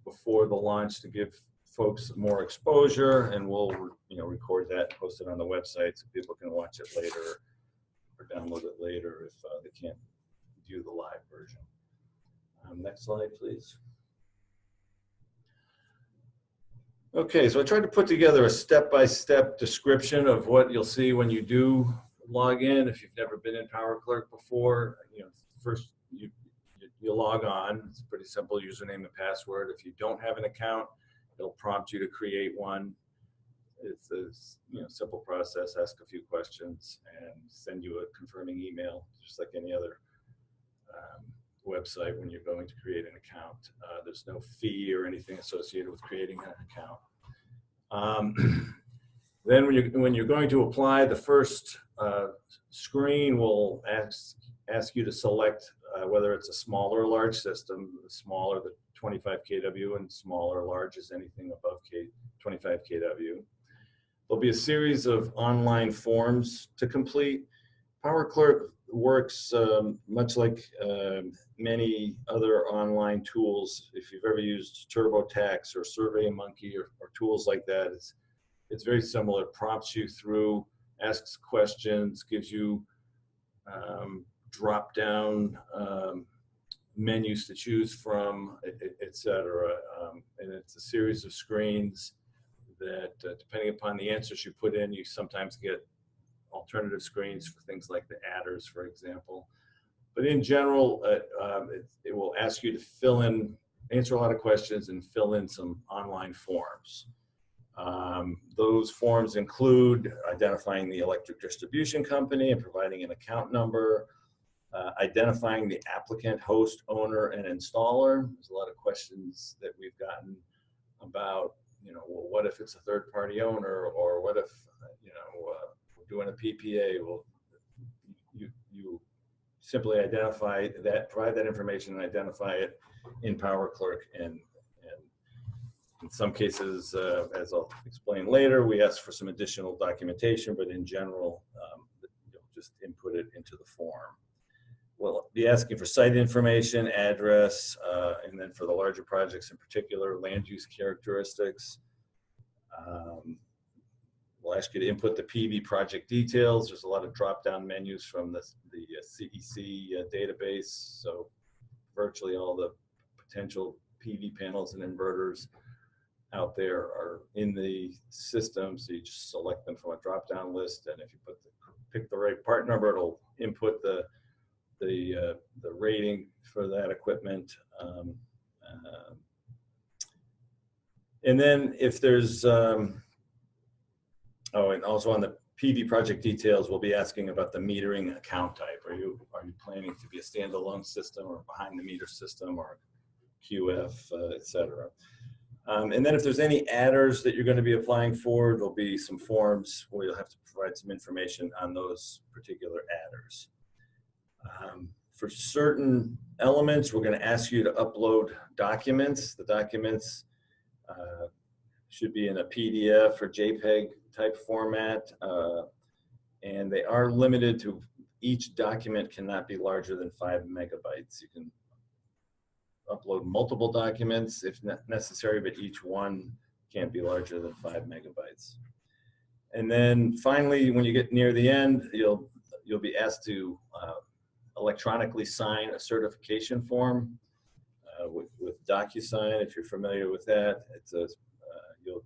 before the launch, to give folks more exposure, and we'll record that and post it on the website so people can watch it later or download it later if they can't view the live version. Next slide, please. Okay, so I tried to put together a step-by-step description of what you'll see when you do log in. If you've never been in Power Clerk before, first you log on. It's a pretty simple username and password. If you don't have an account, it'll prompt you to create one. It's a simple process. Ask a few questions and send you a confirming email, just like any other website when you're going to create an account. There's no fee or anything associated with creating an account. Then when you're going to apply, the first screen will ask you to select whether it's a small or large system. The smaller, the 25 kW, and small or large is anything above 25 kW. There'll be a series of online forms to complete. Power Clerk works much like many other online tools. If you've ever used TurboTax or SurveyMonkey or tools like that, it's very similar. It prompts you through, asks questions, gives you drop-down menus to choose from, etc. And it's a series of screens that, depending upon the answers you put in, you sometimes get alternative screens for things like the adders, for example. But in general, it will ask you to answer a lot of questions and fill in some online forms. Those forms include identifying the electric distribution company and providing an account number, identifying the applicant, host, owner, and installer. There's a lot of questions that we've gotten about, well, what if it's a third-party owner, or what if, we're doing a PPA? Well, you simply identify that, provide that information, and identify it in Power Clerk. And in some cases, as I'll explain later, we ask for some additional documentation, but in general, just input it into the form. We'll be asking for site information, address, and then for the larger projects in particular, land use characteristics. We'll ask you to input the PV project details. There's a lot of drop-down menus from the CEC database, so virtually all the potential PV panels and inverters out there are in the system, so you just select them from a drop-down list, and if you pick the right part number, it'll input the rating for that equipment. And then if there's, and also on the PV project details, we'll be asking about the metering account type. Are you planning to be a standalone system or behind the meter system or QF, et cetera? And then if there's any adders that you're going to be applying for, there'll be some forms where you'll have to provide some information on those particular adders. For certain elements, we're going to ask you to upload documents. The documents should be in a PDF or JPEG type format, and they are limited to, each document cannot be larger than 5 megabytes. You can upload multiple documents if necessary, but each one can't be larger than 5 megabytes. And then finally, when you get near the end, you'll be asked to electronically sign a certification form with DocuSign. If you're familiar with that, you'll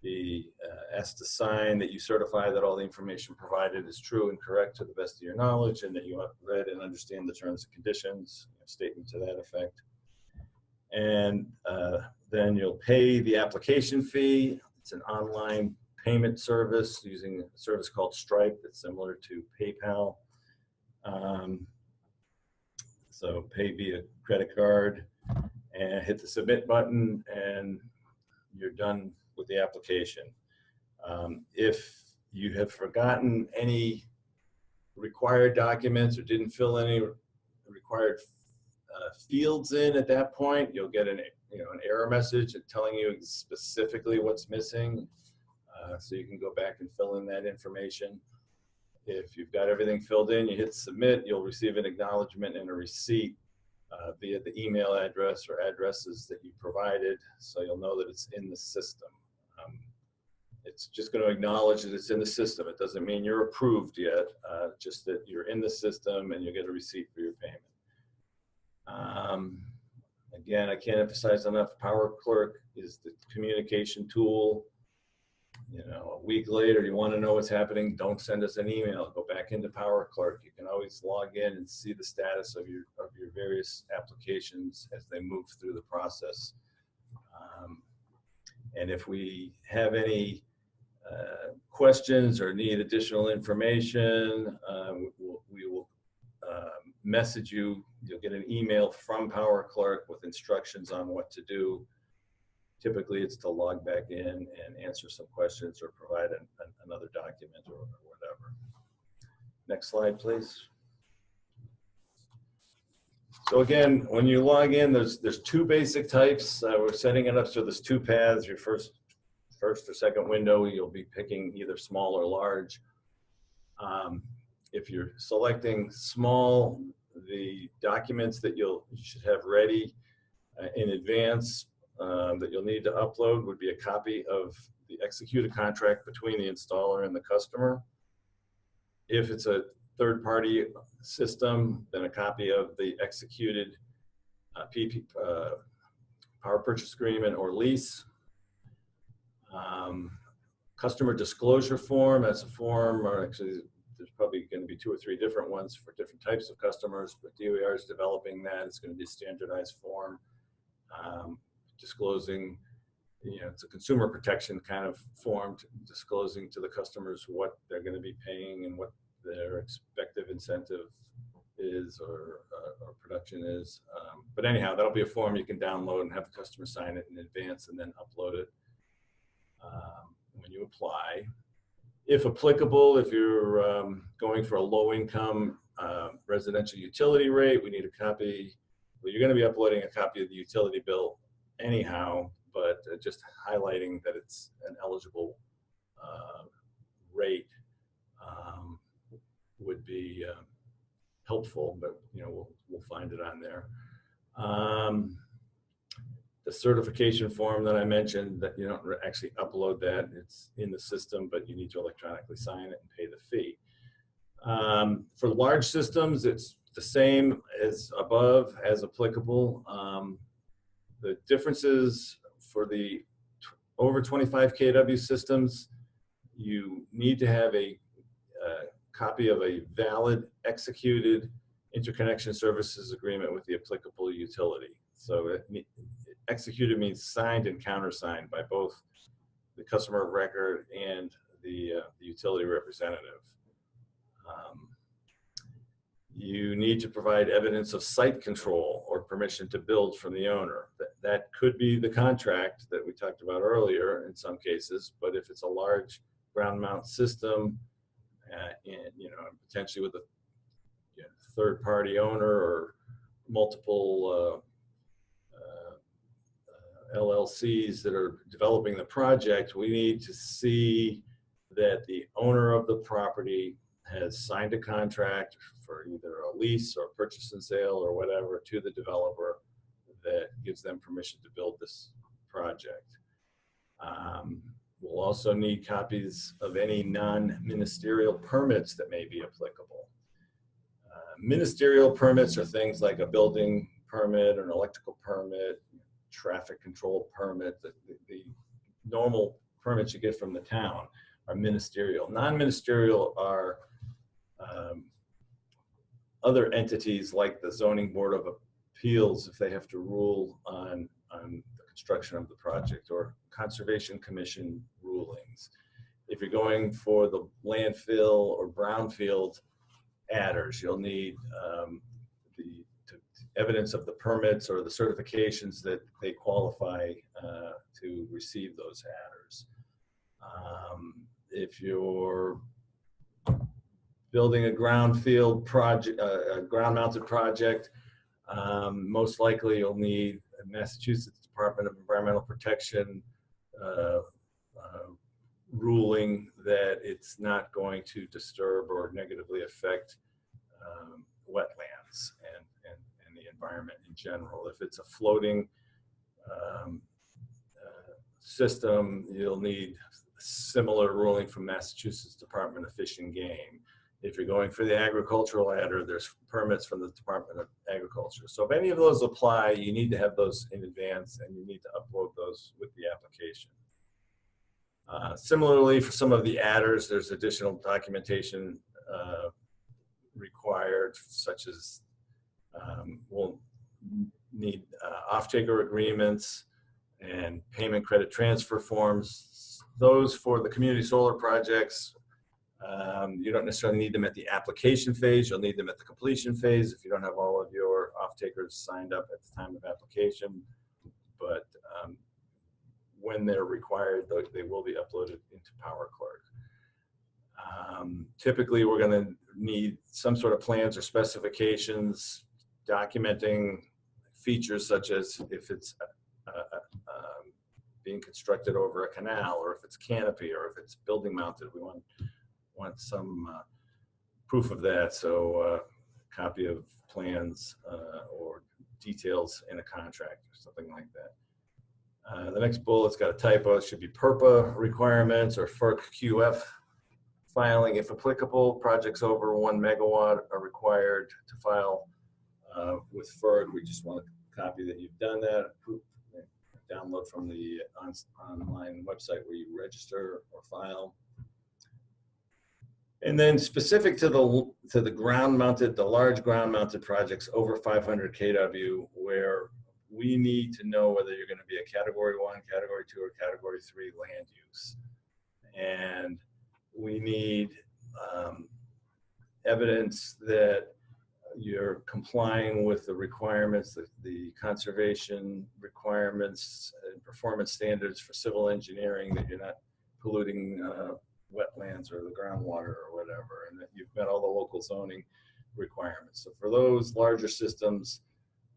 be asked to sign that you certify that all the information provided is true and correct to the best of your knowledge, and that you have read and understand the terms and conditions, a statement to that effect. And then you'll pay the application fee. It's an online payment service using a service called Stripe that's similar to PayPal. So pay via credit card and hit the submit button, and you're done with the application. If you have forgotten any required documents or didn't fill any required fields in at that point, you'll get an error message telling you specifically what's missing, so you can go back and fill in that information. If you've got everything filled in, you hit submit, you'll receive an acknowledgement and a receipt via the email address or addresses that you provided, so you'll know that it's in the system. It's just going to acknowledge that it's in the system. It doesn't mean you're approved yet, just that you're in the system, and you'll get a receipt for your payment. Again, I can't emphasize enough, Power Clerk is the communication tool. A week later, you want to know what's happening, don't send us an email. Go back into Power Clerk. You can always log in and see the status of your various applications as they move through the process. And if we have any questions or need additional information, we will message you. You'll get an email from Power Clerk with instructions on what to do. Typically, it's to log back in and answer some questions or provide another document or whatever. Next slide, please. So again, when you log in, there's two basic types. We're setting it up so there's two paths. Your first or second window, you'll be picking either small or large. If you're selecting small, the documents that you should have ready in advance that you'll need to upload would be a copy of the executed contract between the installer and the customer. If it's a third-party system, then a copy of the executed power purchase agreement or lease. Customer disclosure form, that's a form, or actually there's probably going to be 2 or 3 different ones for different types of customers, but DOER is developing that. It's going to be a standardized form disclosing you know, it's a consumer protection kind of form disclosing to the customers what they're going to be paying and what their expected incentive is or production is. But anyhow, that'll be a form you can download and have the customer sign it in advance and then upload it when you apply. If applicable, if you're going for a low income residential utility rate, we need a copy. Well, you're going to be uploading a copy of the utility bill anyhow, but just highlighting that it's an eligible rate would be helpful, but you know, we'll find it on there. The certification form that I mentioned, that you don't actually upload that, it's in the system, but you need to electronically sign it and pay the fee. For large systems, it's the same as above, as applicable. The differences for the over 25 kW systems, you need to have a copy of a valid executed interconnection services agreement with the applicable utility. So executed means signed and countersigned by both the customer of record and the utility representative. You need to provide evidence of site control or permission to build from the owner. That could be the contract that we talked about earlier in some cases, but if it's a large ground mount system, and you know, potentially with a third party owner or multiple LLCs that are developing the project, we need to see that the owner of the property has signed a contract for either a lease or purchase and sale or whatever to the developer that gives them permission to build this project. We'll also need copies of any non-ministerial permits that may be applicable. Ministerial permits are things like a building permit or an electrical permit, traffic control permit. The normal permits you get from the town are ministerial. Non-ministerial are other entities like the Zoning Board of Appeals, if they have to rule on the construction of the project, or Conservation Commission rulings. If you're going for the landfill or brownfield adders, you'll need the evidence of the permits or the certifications that they qualify to receive those adders. If you're building a ground-field project, a ground-mounted project, most likely you'll need a Massachusetts Department of Environmental Protection ruling that it's not going to disturb or negatively affect wetlands and the environment in general. If it's a floating system, you'll need a similar ruling from Massachusetts Department of Fish and Game. If you're going for the agricultural adder, there's permits from the Department of Agriculture. So if any of those apply, you need to have those in advance and you need to upload those with the application. Similarly, for some of the adders, there's additional documentation required, such as we'll need off-taker agreements and payment credit transfer forms. Those for the community solar projects, you don't necessarily need them at the application phase. You'll need them at the completion phase if you don't have all of your off-takers signed up at the time of application. But when they're required, they will be uploaded into Power Clerk. Typically, we're going to need some sort of plans or specifications documenting features such as if it's being constructed over a canal, or if it's canopy, or if it's building mounted. We want some proof of that. So a copy of plans or details in a contract or something like that. The next bullet's got a typo. It should be PERPA requirements or FERC QF filing. If applicable, projects over 1 megawatt are required to file with FERC. We just want a copy that you've done that. Download from the online website where you register or file. And then specific to the ground mounted, the large ground mounted projects over 500 kW, where we need to know whether you're going to be a Category 1, Category 2, or Category 3 land use. And we need evidence that you're complying with the requirements, the conservation requirements and performance standards for civil engineering, that you're not polluting wetlands or the groundwater or whatever, and that you've met all the local zoning requirements. So for those larger systems,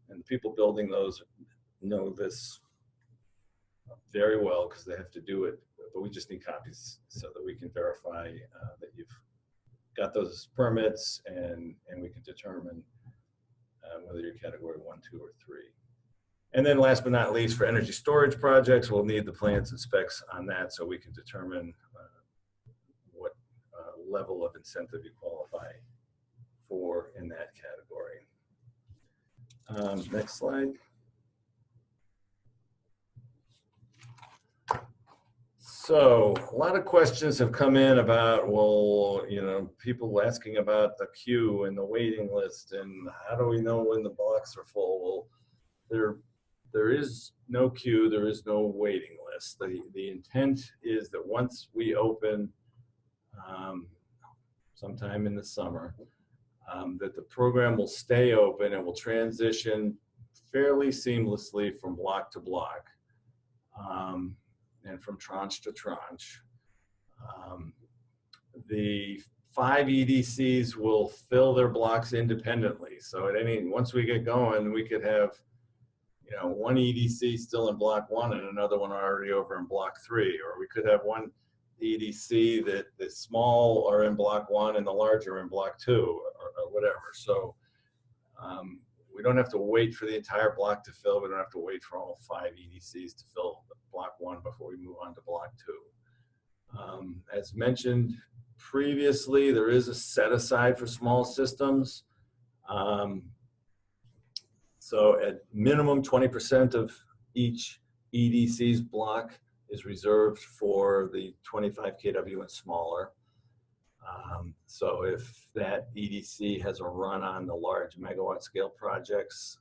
and the people building those know this very well because they have to do it, but we just need copies so that we can verify that you've got those permits, and we can determine whether you're Category 1, 2, or 3. And then last but not least, for energy storage projects, we'll need the plans and specs on that so we can determine what level of incentive you qualify for in that category. Next slide. So a lot of questions have come in about, well, you know, people asking about the queue and the waiting list and how do we know when the blocks are full? Well, there is no queue, there is no waiting list. The intent is that once we open sometime in the summer, that the program will stay open and will transition fairly seamlessly from block to block. And from tranche to tranche. The 5 EDCs will fill their blocks independently. So once we get going, we could have, you know, one EDC still in block 1 and another one already over in block 3, or we could have one EDC that the small are in block 1 and the larger in block 2, or whatever. So we don't have to wait for the entire block to fill. We don't have to wait for all 5 EDCs to fill block 1 before we move on to block 2. As mentioned previously, there is a set aside for small systems. So at minimum, 20% of each EDC's block is reserved for the 25 kW and smaller. So if that EDC has a run on the large megawatt scale projects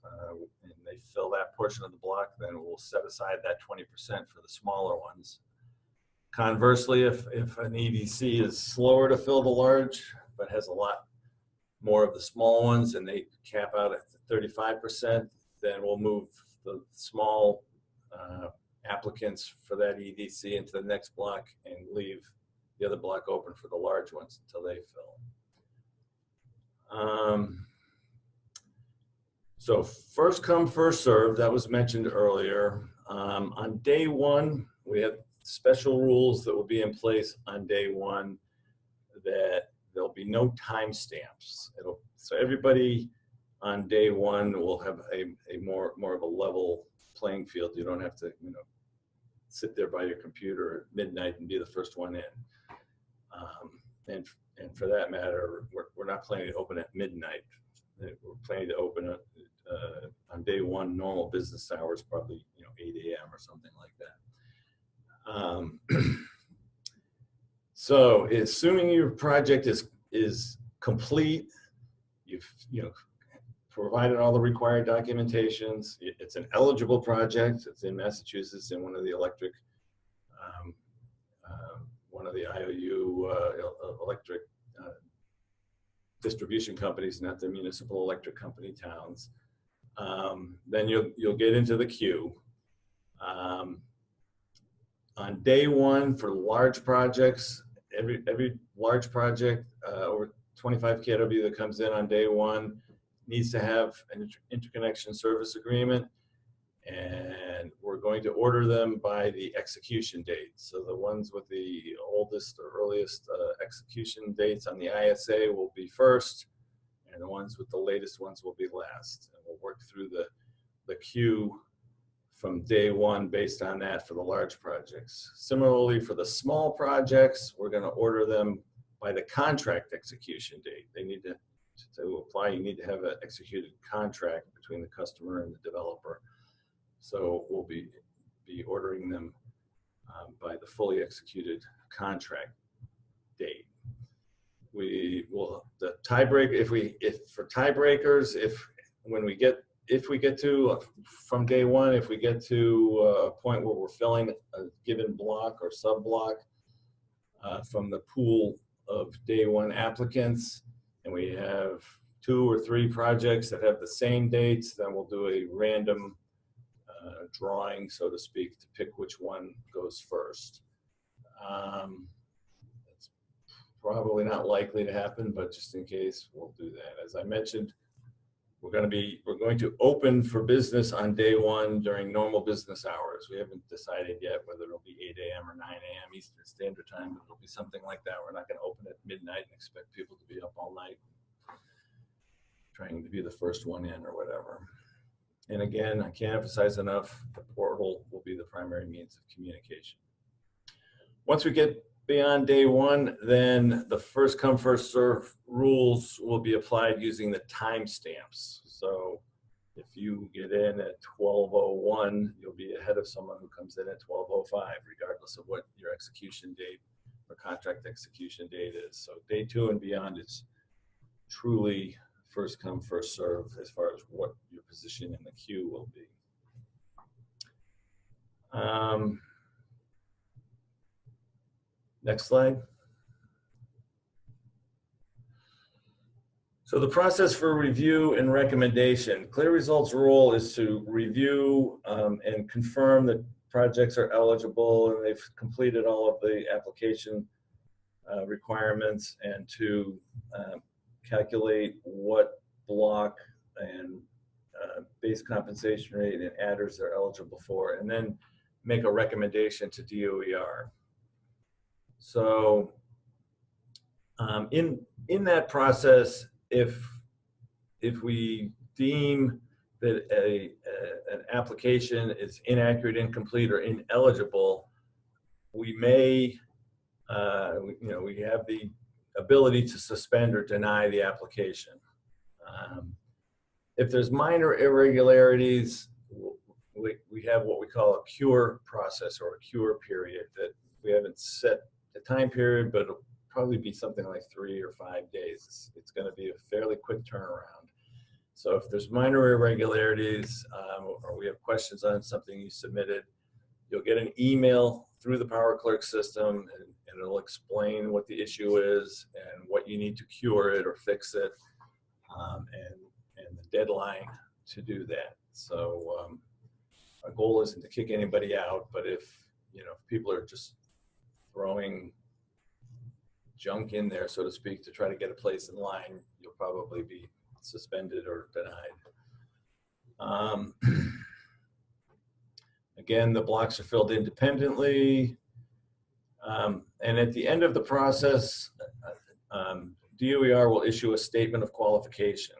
and they fill that portion of the block, then we'll set aside that 20% for the smaller ones. Conversely, if an EDC is slower to fill the large, but has a lot more of the small ones and they cap out at 35%, then we'll move the small applicants for that EDC into the next block and leave the other block open for the large ones until they fill. So first come, first served, that was mentioned earlier. On day 1, we have special rules that will be in place on day 1 that there'll be no timestamps. So everybody on day 1 will have a more of a level playing field. You don't have to, you know, sit there by your computer at midnight and be the first one in. And for that matter, we're not planning to open at midnight. We're planning to open on day 1, normal business hours, probably, you know, 8 a.m. or something like that. So assuming your project is complete, you've, you know, provided all the required documentations, it's an eligible project, it's in Massachusetts in one of the electric one of the IOU electric distribution companies, not the municipal electric company towns. Then you'll get into the queue. On day 1 for large projects, every large project over 25 kW that comes in on day 1 needs to have an interconnection service agreement, and we're going to order them by the execution date. So the ones with the oldest or earliest execution dates on the ISA will be first, and the ones with the latest ones will be last. And we'll work through the queue from day 1 based on that for the large projects. Similarly, for the small projects, we're going to order them by the contract execution date. They need to apply, you need to have an executed contract between the customer and the developer. So we'll be ordering them by the fully executed contract date. We will, the tiebreak, if for tiebreakers, if if we get to, from day one, if we get to a point where we're filling a given block or sub-block from the pool of day one applicants, and we have 2 or 3 projects that have the same dates, then we'll do a random drawing, so to speak, to pick which one goes first. It's probably not likely to happen, but just in case, we'll do that. As I mentioned, we're going to open for business on day one during normal business hours. We haven't decided yet whether it'll be 8 a.m. or 9 a.m. Eastern Standard Time, but it'll be something like that. We're not going to open at midnight and expect people to be up all night trying to be the first one in or whatever. And again, I can't emphasize enough, the portal will be the primary means of communication. Once we get beyond day one, then the first come, first serve rules will be applied using the timestamps. So if you get in at 12:01, you'll be ahead of someone who comes in at 12:05, regardless of what your execution date or contract execution date is. So day 2 and beyond is truly first come, first serve as far as what your position in the queue will be. Next slide. So the process for review and recommendation. CLEAResult's role is to review and confirm that projects are eligible and they've completed all of the application requirements, and to calculate what block and base compensation rate and adders they're eligible for, and then make a recommendation to DOER. So in that process, if we deem that an application is inaccurate, incomplete, or ineligible, we may, we have the ability to suspend or deny the application. If there's minor irregularities, we have what we call a cure process or a cure period that we haven't set the time period, but it'll probably be something like 3 or 5 days. It's going to be a fairly quick turnaround. So if there's minor irregularities or we have questions on something you submitted, you'll get an email through the Power Clerk system, and it'll explain what the issue is and what you need to cure it or fix it, and the deadline to do that. So our goal isn't to kick anybody out, but if people are just throwing junk in there, so to speak, to try to get a place in line, you'll probably be suspended or denied. Again, the blocks are filled independently. And at the end of the process, DOER will issue a statement of qualification.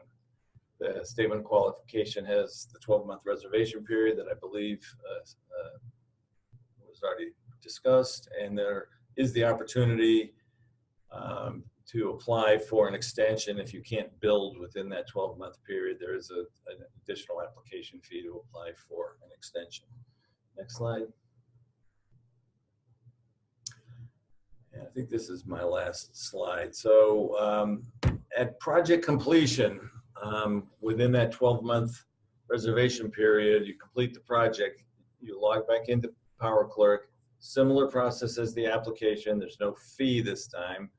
The statement of qualification has the 12-month reservation period that I believe was already discussed, and there is the opportunity to apply for an extension. If you can't build within that 12-month period, there is an additional application fee to apply for an extension. Next slide. And I think this is my last slide. So at project completion, within that 12-month reservation period, you complete the project, you log back into Power Clerk. Similar process as the application. There's no fee this time.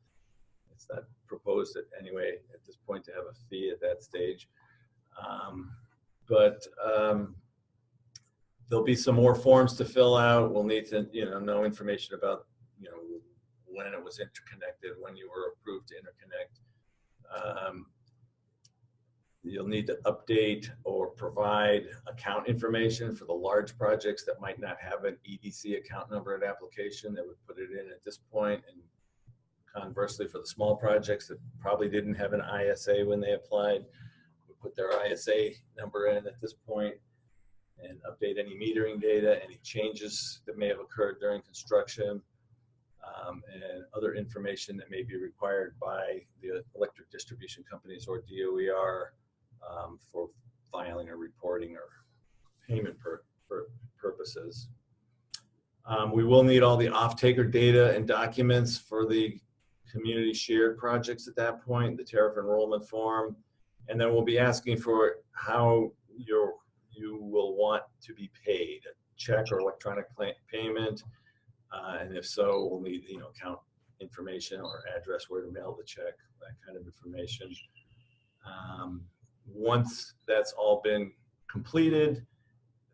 It's not proposed anyway at this point to have a fee at that stage. But there'll be some more forms to fill out. We'll need to know information about when it was interconnected, when you were approved to interconnect. You'll need to update or provide account information for the large projects that might not have an EDC account number at application. They would put it in at this point, and conversely for the small projects that probably didn't have an ISA when they applied, would put their ISA number in at this point and update any metering data, any changes that may have occurred during construction, and other information that may be required by the electric distribution companies or DOER for filing or reporting or payment purposes. We will need all the off-taker data and documents for the community shared projects at that point, the tariff enrollment form, and then we'll be asking for how you will want to be paid, a check or electronic payment, and if so, we'll need account information or address where to mail the check, that kind of information. Once that's all been completed,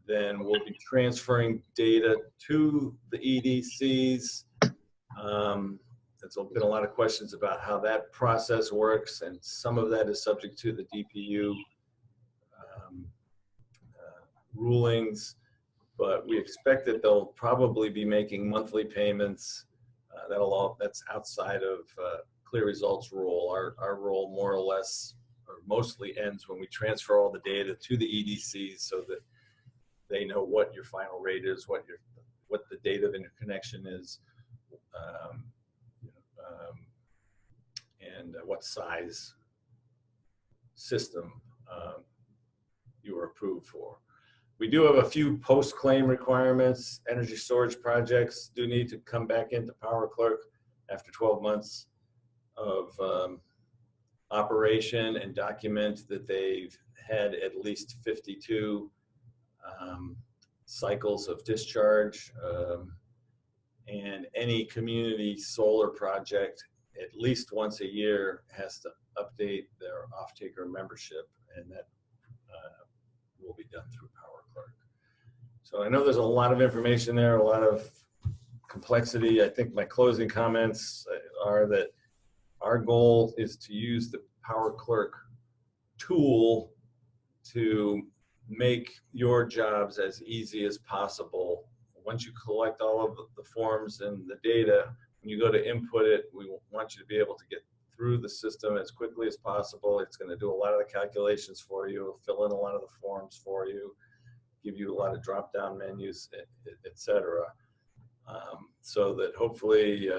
then we'll be transferring data to the EDCs. There's been a lot of questions about how that process works, and some of that is subject to the DPU rulings, but we expect that they'll probably be making monthly payments. That's outside of CLEAResult's role. Our role more or less, or mostly, ends when we transfer all the data to the EDCs so that they know what your final rate is, what the date of interconnection is, and what size system you were approved for. We do have a few post-claim requirements. Energy storage projects do need to come back into Power Clerk after 12 months of operation and document that they've had at least 52 cycles of discharge. And any community solar project at least once a year has to update their off-taker membership, and that will be done through Power Clerk. So I know there's a lot of information there, a lot of complexity. I think my closing comments are that our goal is to use the Power Clerk tool to make your jobs as easy as possible. Once you collect all of the forms and the data, when you go to input it, we want you to be able to get through the system as quickly as possible. It's going to do a lot of the calculations for you, fill in a lot of the forms for you, give you a lot of drop-down menus, etc. So that hopefully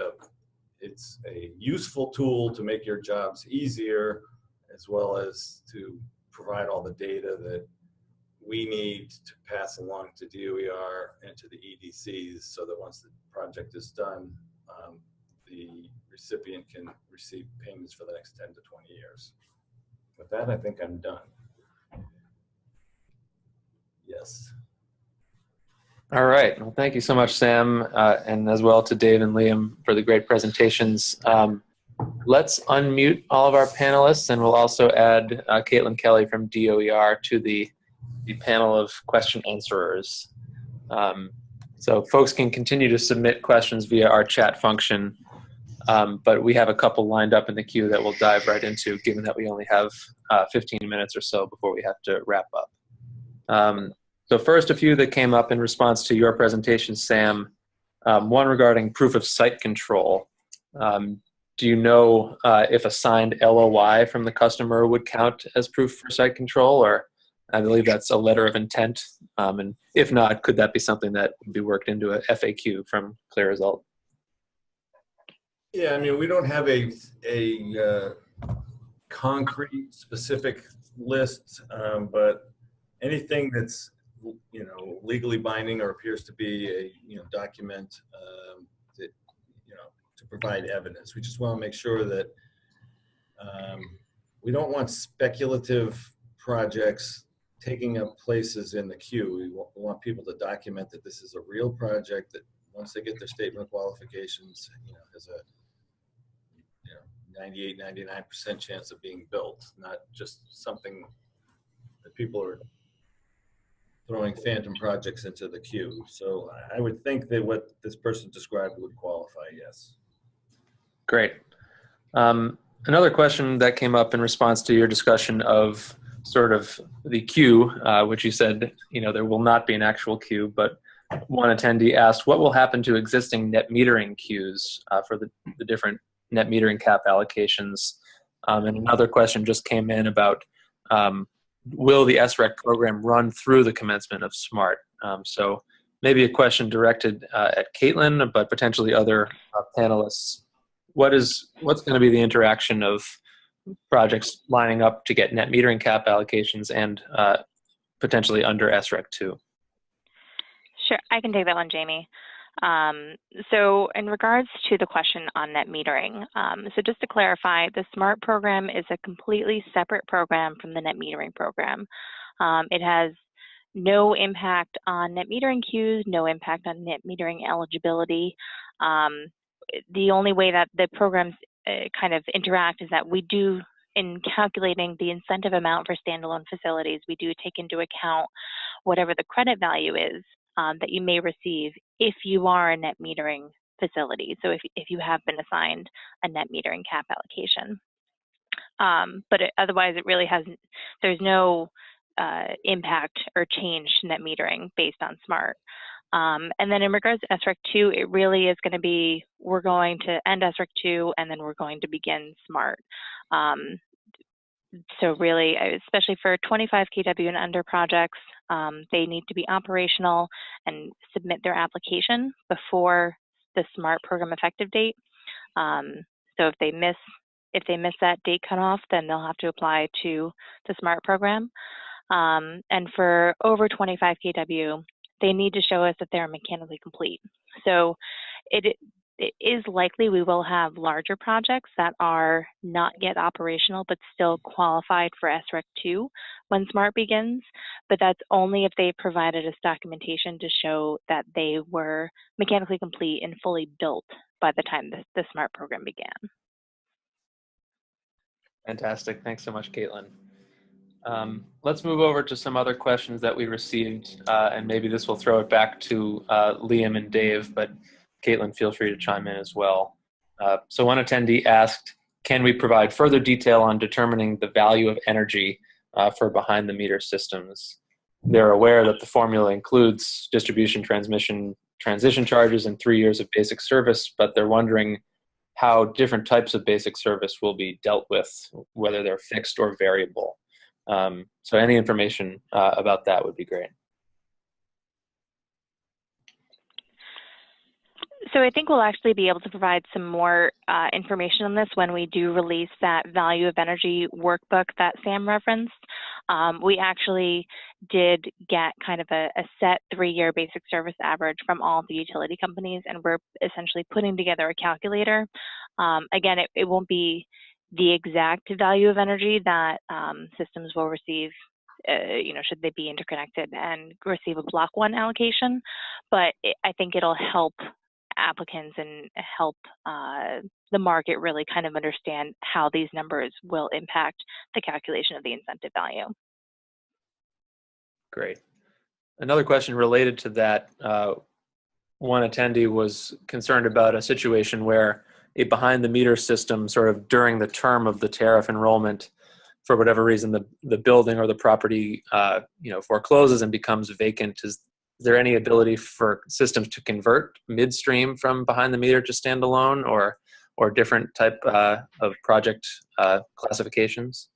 it's a useful tool to make your jobs easier, as well as to provide all the data that we need to pass along to DOER and to the EDCs, so that once the project is done, the recipient can receive payments for the next 10 to 20 years. With that, I think I'm done. Yes. All right. Well, thank you so much, Sam, and as well to Dave and Liam for the great presentations. Let's unmute all of our panelists, and we'll also add Caitlin Kelly from DOER to the panel of question answerers. So folks can continue to submit questions via our chat function, but we have a couple lined up in the queue that we'll dive right into, given that we only have 15 minutes or so before we have to wrap up. So first, a few that came up in response to your presentation, Sam. One regarding proof of site control. Do you know if a signed LOI from the customer would count as proof for site control, or I believe that's a letter of intent? And if not, could that be something that would be worked into a FAQ from CLEAResult? Yeah, I mean, we don't have a concrete, specific list, but anything that's legally binding or appears to be a document that to provide evidence. We just want to make sure that we don't want speculative projects taking up places in the queue. We want people to document that this is a real project that once they get their statement of qualifications, has a 98, 99% chance of being built, not just something that people are throwing phantom projects into the queue. So I would think that what this person described would qualify, yes. Great. Another question that came up in response to your discussion of sort of the queue, which you said, there will not be an actual queue, but one attendee asked, what will happen to existing net metering queues for the different net metering cap allocations? And another question just came in about, will the SREC program run through the commencement of SMART? So maybe a question directed at Caitlin, but potentially other panelists. What's going to be the interaction of projects lining up to get net metering cap allocations and potentially under SREC 2? Sure, I can take that one, Jamie. So in regards to the question on net metering, so just to clarify, the SMART program is a completely separate program from the net metering program. It has no impact on net metering queues, no impact on net metering eligibility. The only way that the programs kind of interact is that we do, in calculating the incentive amount for standalone facilities, we do take into account whatever the credit value is that you may receive if you are a net metering facility. So if you have been assigned a net metering cap allocation. But otherwise, it really hasn't, there's no impact or change to net metering based on SMART. And then in regards to SREC 2, it really is going to be, we're going to end SREC 2 and then we're going to begin SMART. So really, especially for 25 kW and under projects, they need to be operational and submit their application before the SMART program effective date. So if they miss that date cutoff, then they'll have to apply to the SMART program. And for over 25 kW, they need to show us that they're mechanically complete. So it is likely we will have larger projects that are not yet operational but still qualified for SREC 2 when SMART begins, but that's only if they provided us documentation to show that they were mechanically complete and fully built by the time the SMART program began. Fantastic. Thanks so much, Caitlin. Let's move over to some other questions that we received, and maybe this will throw it back to Liam and Dave, but Caitlin, feel free to chime in as well. So one attendee asked, can we provide further detail on determining the value of energy for behind-the-meter systems? They're aware that the formula includes distribution, transmission, transition charges, and 3 years of basic service, but they're wondering how different types of basic service will be dealt with, whether they're fixed or variable. So any information about that would be great. So I think we'll actually be able to provide some more information on this when we do release that value of energy workbook that Sam referenced. We actually did get kind of a set 3-year basic service average from all the utility companies, and we're essentially putting together a calculator. Again, it won't be the exact value of energy that systems will receive, should they be interconnected and receive a Block 1 allocation, but I think it'll help applicants and help the market really kind of understand how these numbers will impact the calculation of the incentive value. Great. Another question related to that, one attendee was concerned about a situation where a behind-the-meter system sort of during the term of the tariff enrollment, for whatever reason, the building or the property forecloses and becomes vacant. Is there any ability for systems to convert midstream from behind the meter to standalone, or different type of project classifications?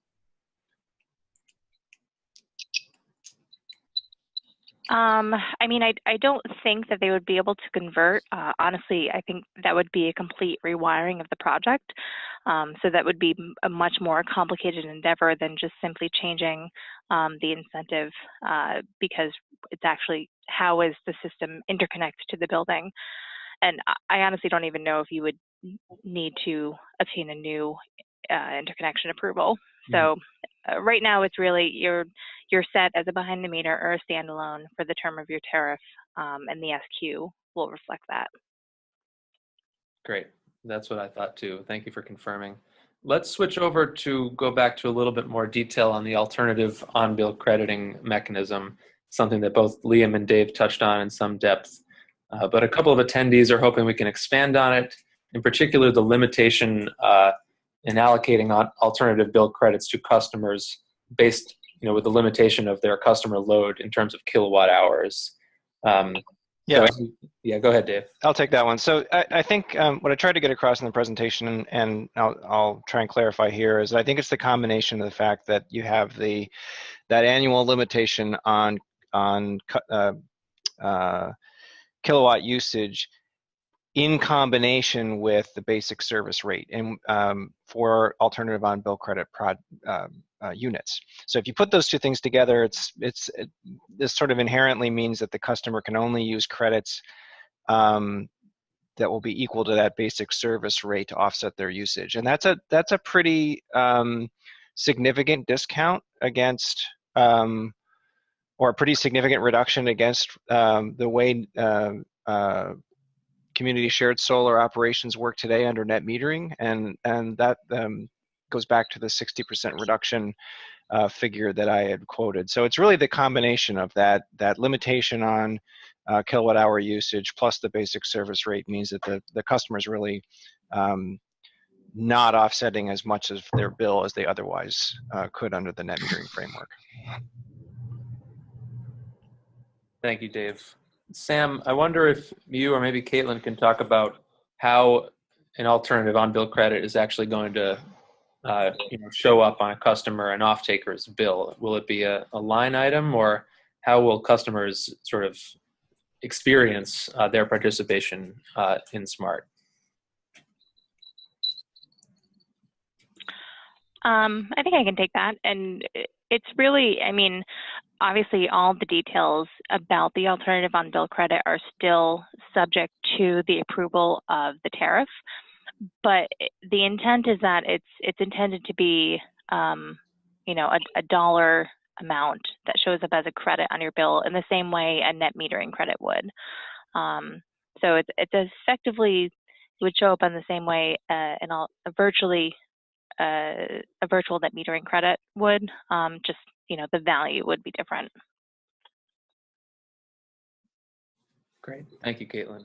I mean, I don't think that they would be able to convert. Honestly, I think that would be a complete rewiring of the project. So that would be a much more complicated endeavor than just simply changing the incentive, because it's actually how is the system interconnected to the building. And I honestly don't even know if you would need to obtain a new interconnection approval. So right now it's really you're set as a behind the meter or a standalone for the term of your tariff, and the SQ will reflect that. Great. That's what I thought too. Thank you for confirming. Let's switch over to go back to a little bit more detail on the alternative on-bill crediting mechanism, something that both Liam and Dave touched on in some depth. But a couple of attendees are hoping we can expand on it, in particular the limitation in allocating alternative bill credits to customers based, with the limitation of their customer load in terms of kilowatt hours. Yeah. So, yeah, go ahead, Dave. I'll take that one. So I think what I tried to get across in the presentation, and I'll try and clarify here, is I think it's the combination of the fact that you have that annual limitation on kilowatt usage in combination with the basic service rate and for alternative on-bill credit units. So if you put those two things together, this sort of inherently means that the customer can only use credits that will be equal to that basic service rate to offset their usage, and that's a pretty significant discount against or a pretty significant reduction against the way community shared solar operations work today under net metering, and that goes back to the 60% reduction figure that I had quoted. So it's really the combination of that limitation on kilowatt hour usage plus the basic service rate means that the customer's really not offsetting as much of their bill as they otherwise could under the net metering framework. Thank you, Dave. Sam, I wonder if you or maybe Caitlin can talk about how an alternative on-bill credit is actually going to show up on a customer and off-taker's bill. Will it be a line item, or how will customers sort of experience their participation in SMART? I think I can take that. And it's really, I mean, obviously all the details about the alternative on bill credit are still subject to the approval of the tariff. But the intent is that it's intended to be, a dollar amount that shows up as a credit on your bill in the same way a net metering credit would. So it's effectively, it would show up in the same way a virtual net metering credit would, just, the value would be different. Great. Thank you, Caitlin.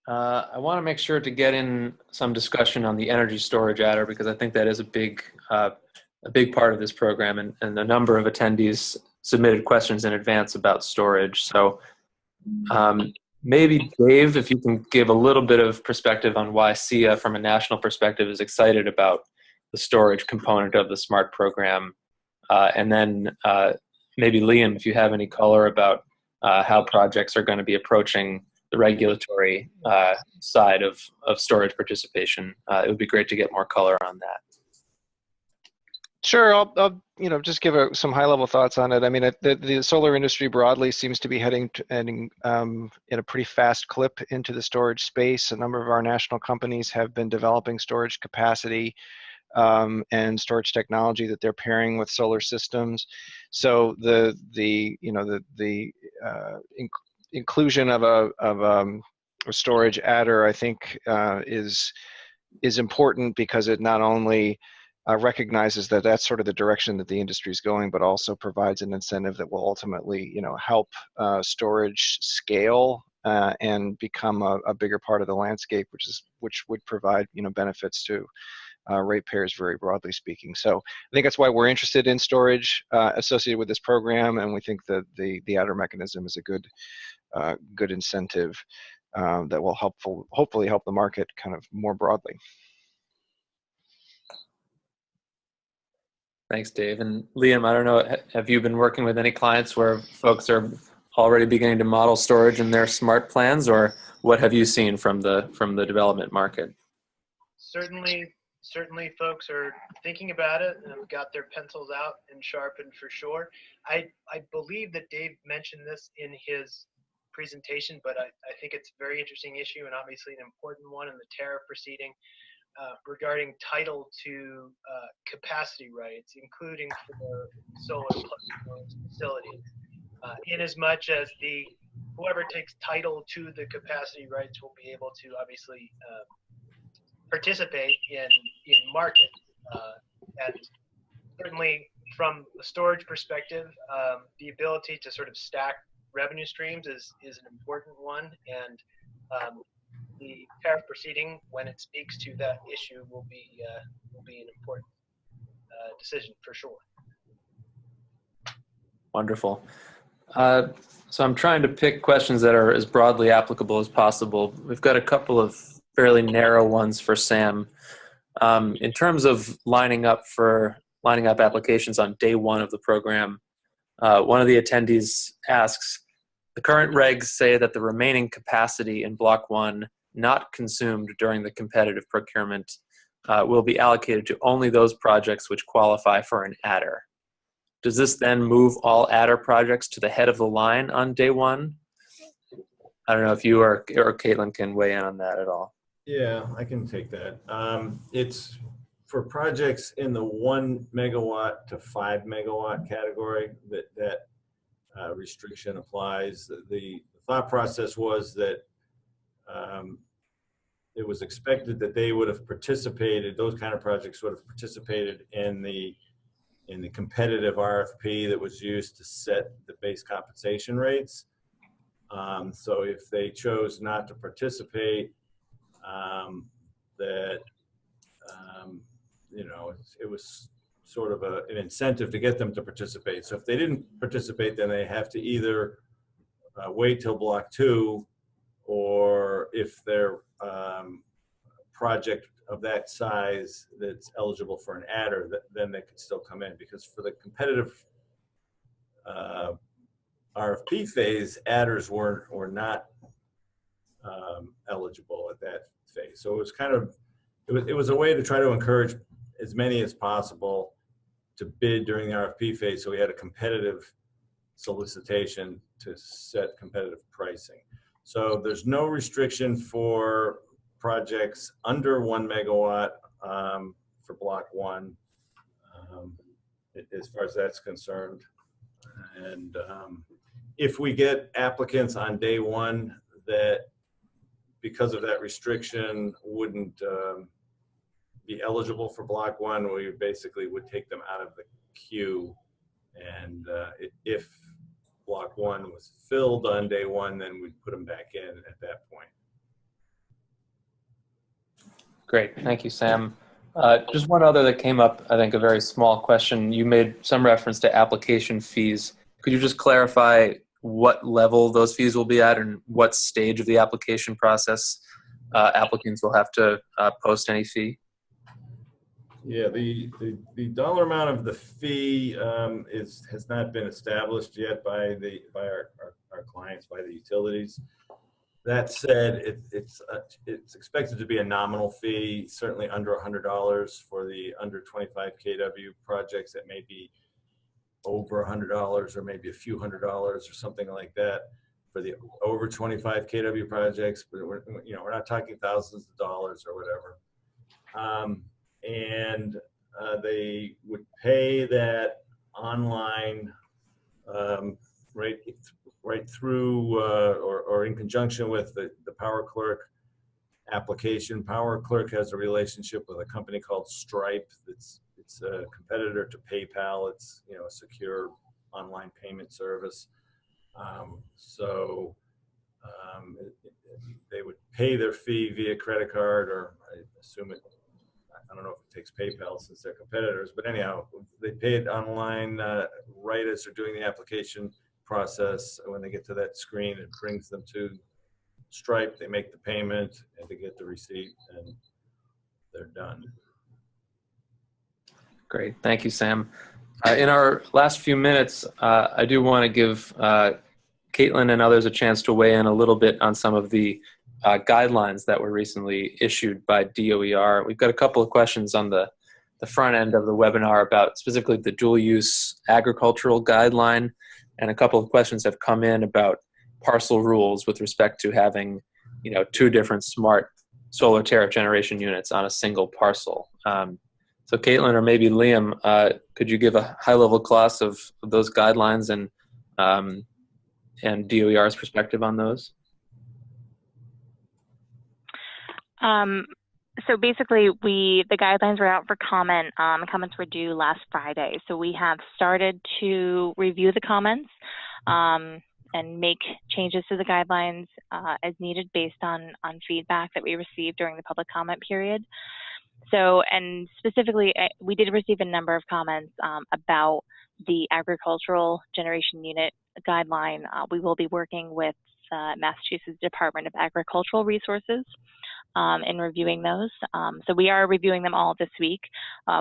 I want to make sure to get in some discussion on the energy storage adder, because I think that is a big part of this program, and a number of attendees submitted questions in advance about storage. So maybe Dave, if you can give a little bit of perspective on why SEIA from a national perspective is excited about the storage component of the SMART program. And then maybe Liam, if you have any color about how projects are going to be approaching the regulatory side of storage participation, it would be great to get more color on that. Sure, I'll just give some high-level thoughts on it. I mean, the solar industry broadly seems to be heading in a pretty fast clip into the storage space. A number of our national companies have been developing storage capacity and storage technology that they're pairing with solar systems. So the inclusion of a storage adder, I think, is important because it not only recognizes that that's sort of the direction that the industry is going, but also provides an incentive that will ultimately, help storage scale and become a bigger part of the landscape, which would provide, benefits to ratepayers very broadly speaking. So I think that's why we're interested in storage associated with this program, and we think that the adder mechanism is a good incentive that will hopefully help the market kind of more broadly. Thanks, Dave. And Liam, I don't know, have you been working with any clients where folks are already beginning to model storage in their SMART plans, or what have you seen from the development market? Certainly folks are thinking about it and have got their pencils out and sharpened for sure. I believe that Dave mentioned this in his presentation, but I think it's a very interesting issue and obviously an important one in the tariff proceeding. Regarding title to capacity rights, including for solar plus storage facilities, in as much as whoever takes title to the capacity rights will be able to obviously participate in market, and certainly from the storage perspective, the ability to sort of stack revenue streams is an important one, and the tariff proceeding, when it speaks to that issue, will be an important decision for sure. Wonderful. So I'm trying to pick questions that are as broadly applicable as possible. We've got a couple of fairly narrow ones for Sam. In terms of lining up applications on day one of the program, one of the attendees asks, the current regs say that the remaining capacity in Block 1 not consumed during the competitive procurement will be allocated to only those projects which qualify for an adder. Does this then move all adder projects to the head of the line on day one? I don't know if you or Caitlin can weigh in on that at all. Yeah, I can take that. It's for projects in the 1 megawatt to 5 megawatt category that restriction applies. The thought process was that it was expected that they would have participated, those kind of projects would have participated in the competitive RFP that was used to set the base compensation rates. So if they chose not to participate, it was sort of an incentive to get them to participate. So if they didn't participate, then they have to either wait till block 2, or if their project of that size that's eligible for an adder, then they could still come in. Because for the competitive RFP phase, adders were not eligible at that phase. So it was kind of, it was a way to try to encourage as many as possible to bid during the RFP phase, so we had a competitive solicitation to set competitive pricing. So there's no restriction for projects under 1 megawatt for block 1, as far as that's concerned. And if we get applicants on day 1 that, because of that restriction, wouldn't be eligible for block 1, we basically would take them out of the queue. And if block 1 was filled on day 1, then we'd put them back in at that point. Great, thank you, Sam. Just one other that came up, I think a very small question. You made some reference to application fees. Could you just clarify what level those fees will be at and what stage of the application process applicants will have to post any fee? Yeah, the dollar amount of the fee has not been established yet by our clients, by the utilities. That said, it's expected to be a nominal fee, certainly under $100 for the under 25 kW projects. That may be over $100 or maybe a few $100s or something like that for the over 25 kW projects. But we're not talking thousands of dollars or whatever. And they would pay that online right through or in conjunction with the Power Clerk application. Power Clerk has a relationship with a company called Stripe. It's a competitor to PayPal. It's a secure online payment service. They would pay their fee via credit card, or I assume I don't know if it takes PayPal since they're competitors, but anyhow, they pay it online right as they're doing the application process. When they get to that screen, it brings them to Stripe. They make the payment and they get the receipt, and they're done. Great, thank you, Sam. In our last few minutes, I do want to give Caitlin and others a chance to weigh in a little bit on some of the guidelines that were recently issued by DOER. We've got a couple of questions on the front end of the webinar about specifically the dual use agricultural guideline, and a couple of questions have come in about parcel rules with respect to having 2 different smart solar tariff generation units on a single parcel. So Caitlin or maybe Liam, could you give a high-level gloss of those guidelines and DOER's perspective on those? So basically, the guidelines were out for comment. Comments were due last Friday. So we have started to review the comments and make changes to the guidelines as needed based on feedback that we received during the public comment period. So, and specifically, we did receive a number of comments about the agricultural generation unit guideline. We will be working with Massachusetts Department of Agricultural Resources in reviewing those. So we are reviewing them all this week.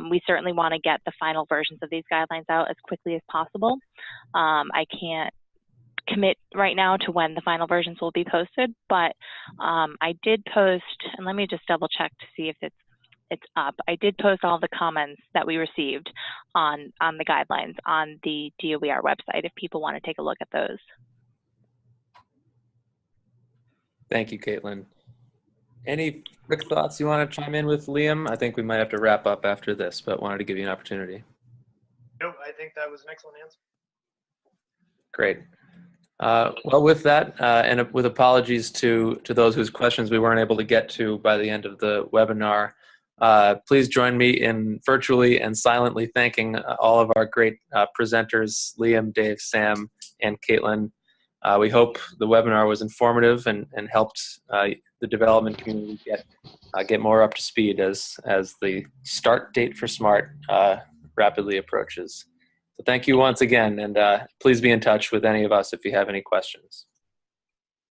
We certainly want to get the final versions of these guidelines out as quickly as possible. I can't commit right now to when the final versions will be posted, but I did post, and let me just double check to see if it's up. I did post all the comments that we received on the guidelines on the DOER website if people want to take a look at those. Thank you, Caitlin. Any quick thoughts you want to chime in with, Liam? I think we might have to wrap up after this, but wanted to give you an opportunity. Nope, I think that was an excellent answer. Great. Well, with that, and with apologies to those whose questions we weren't able to get to by the end of the webinar, please join me in virtually and silently thanking all of our great presenters, Liam, Dave, Sam, and Caitlin. We hope the webinar was informative and helped the development community get more up to speed as the start date for SMART rapidly approaches. So thank you once again, and please be in touch with any of us if you have any questions.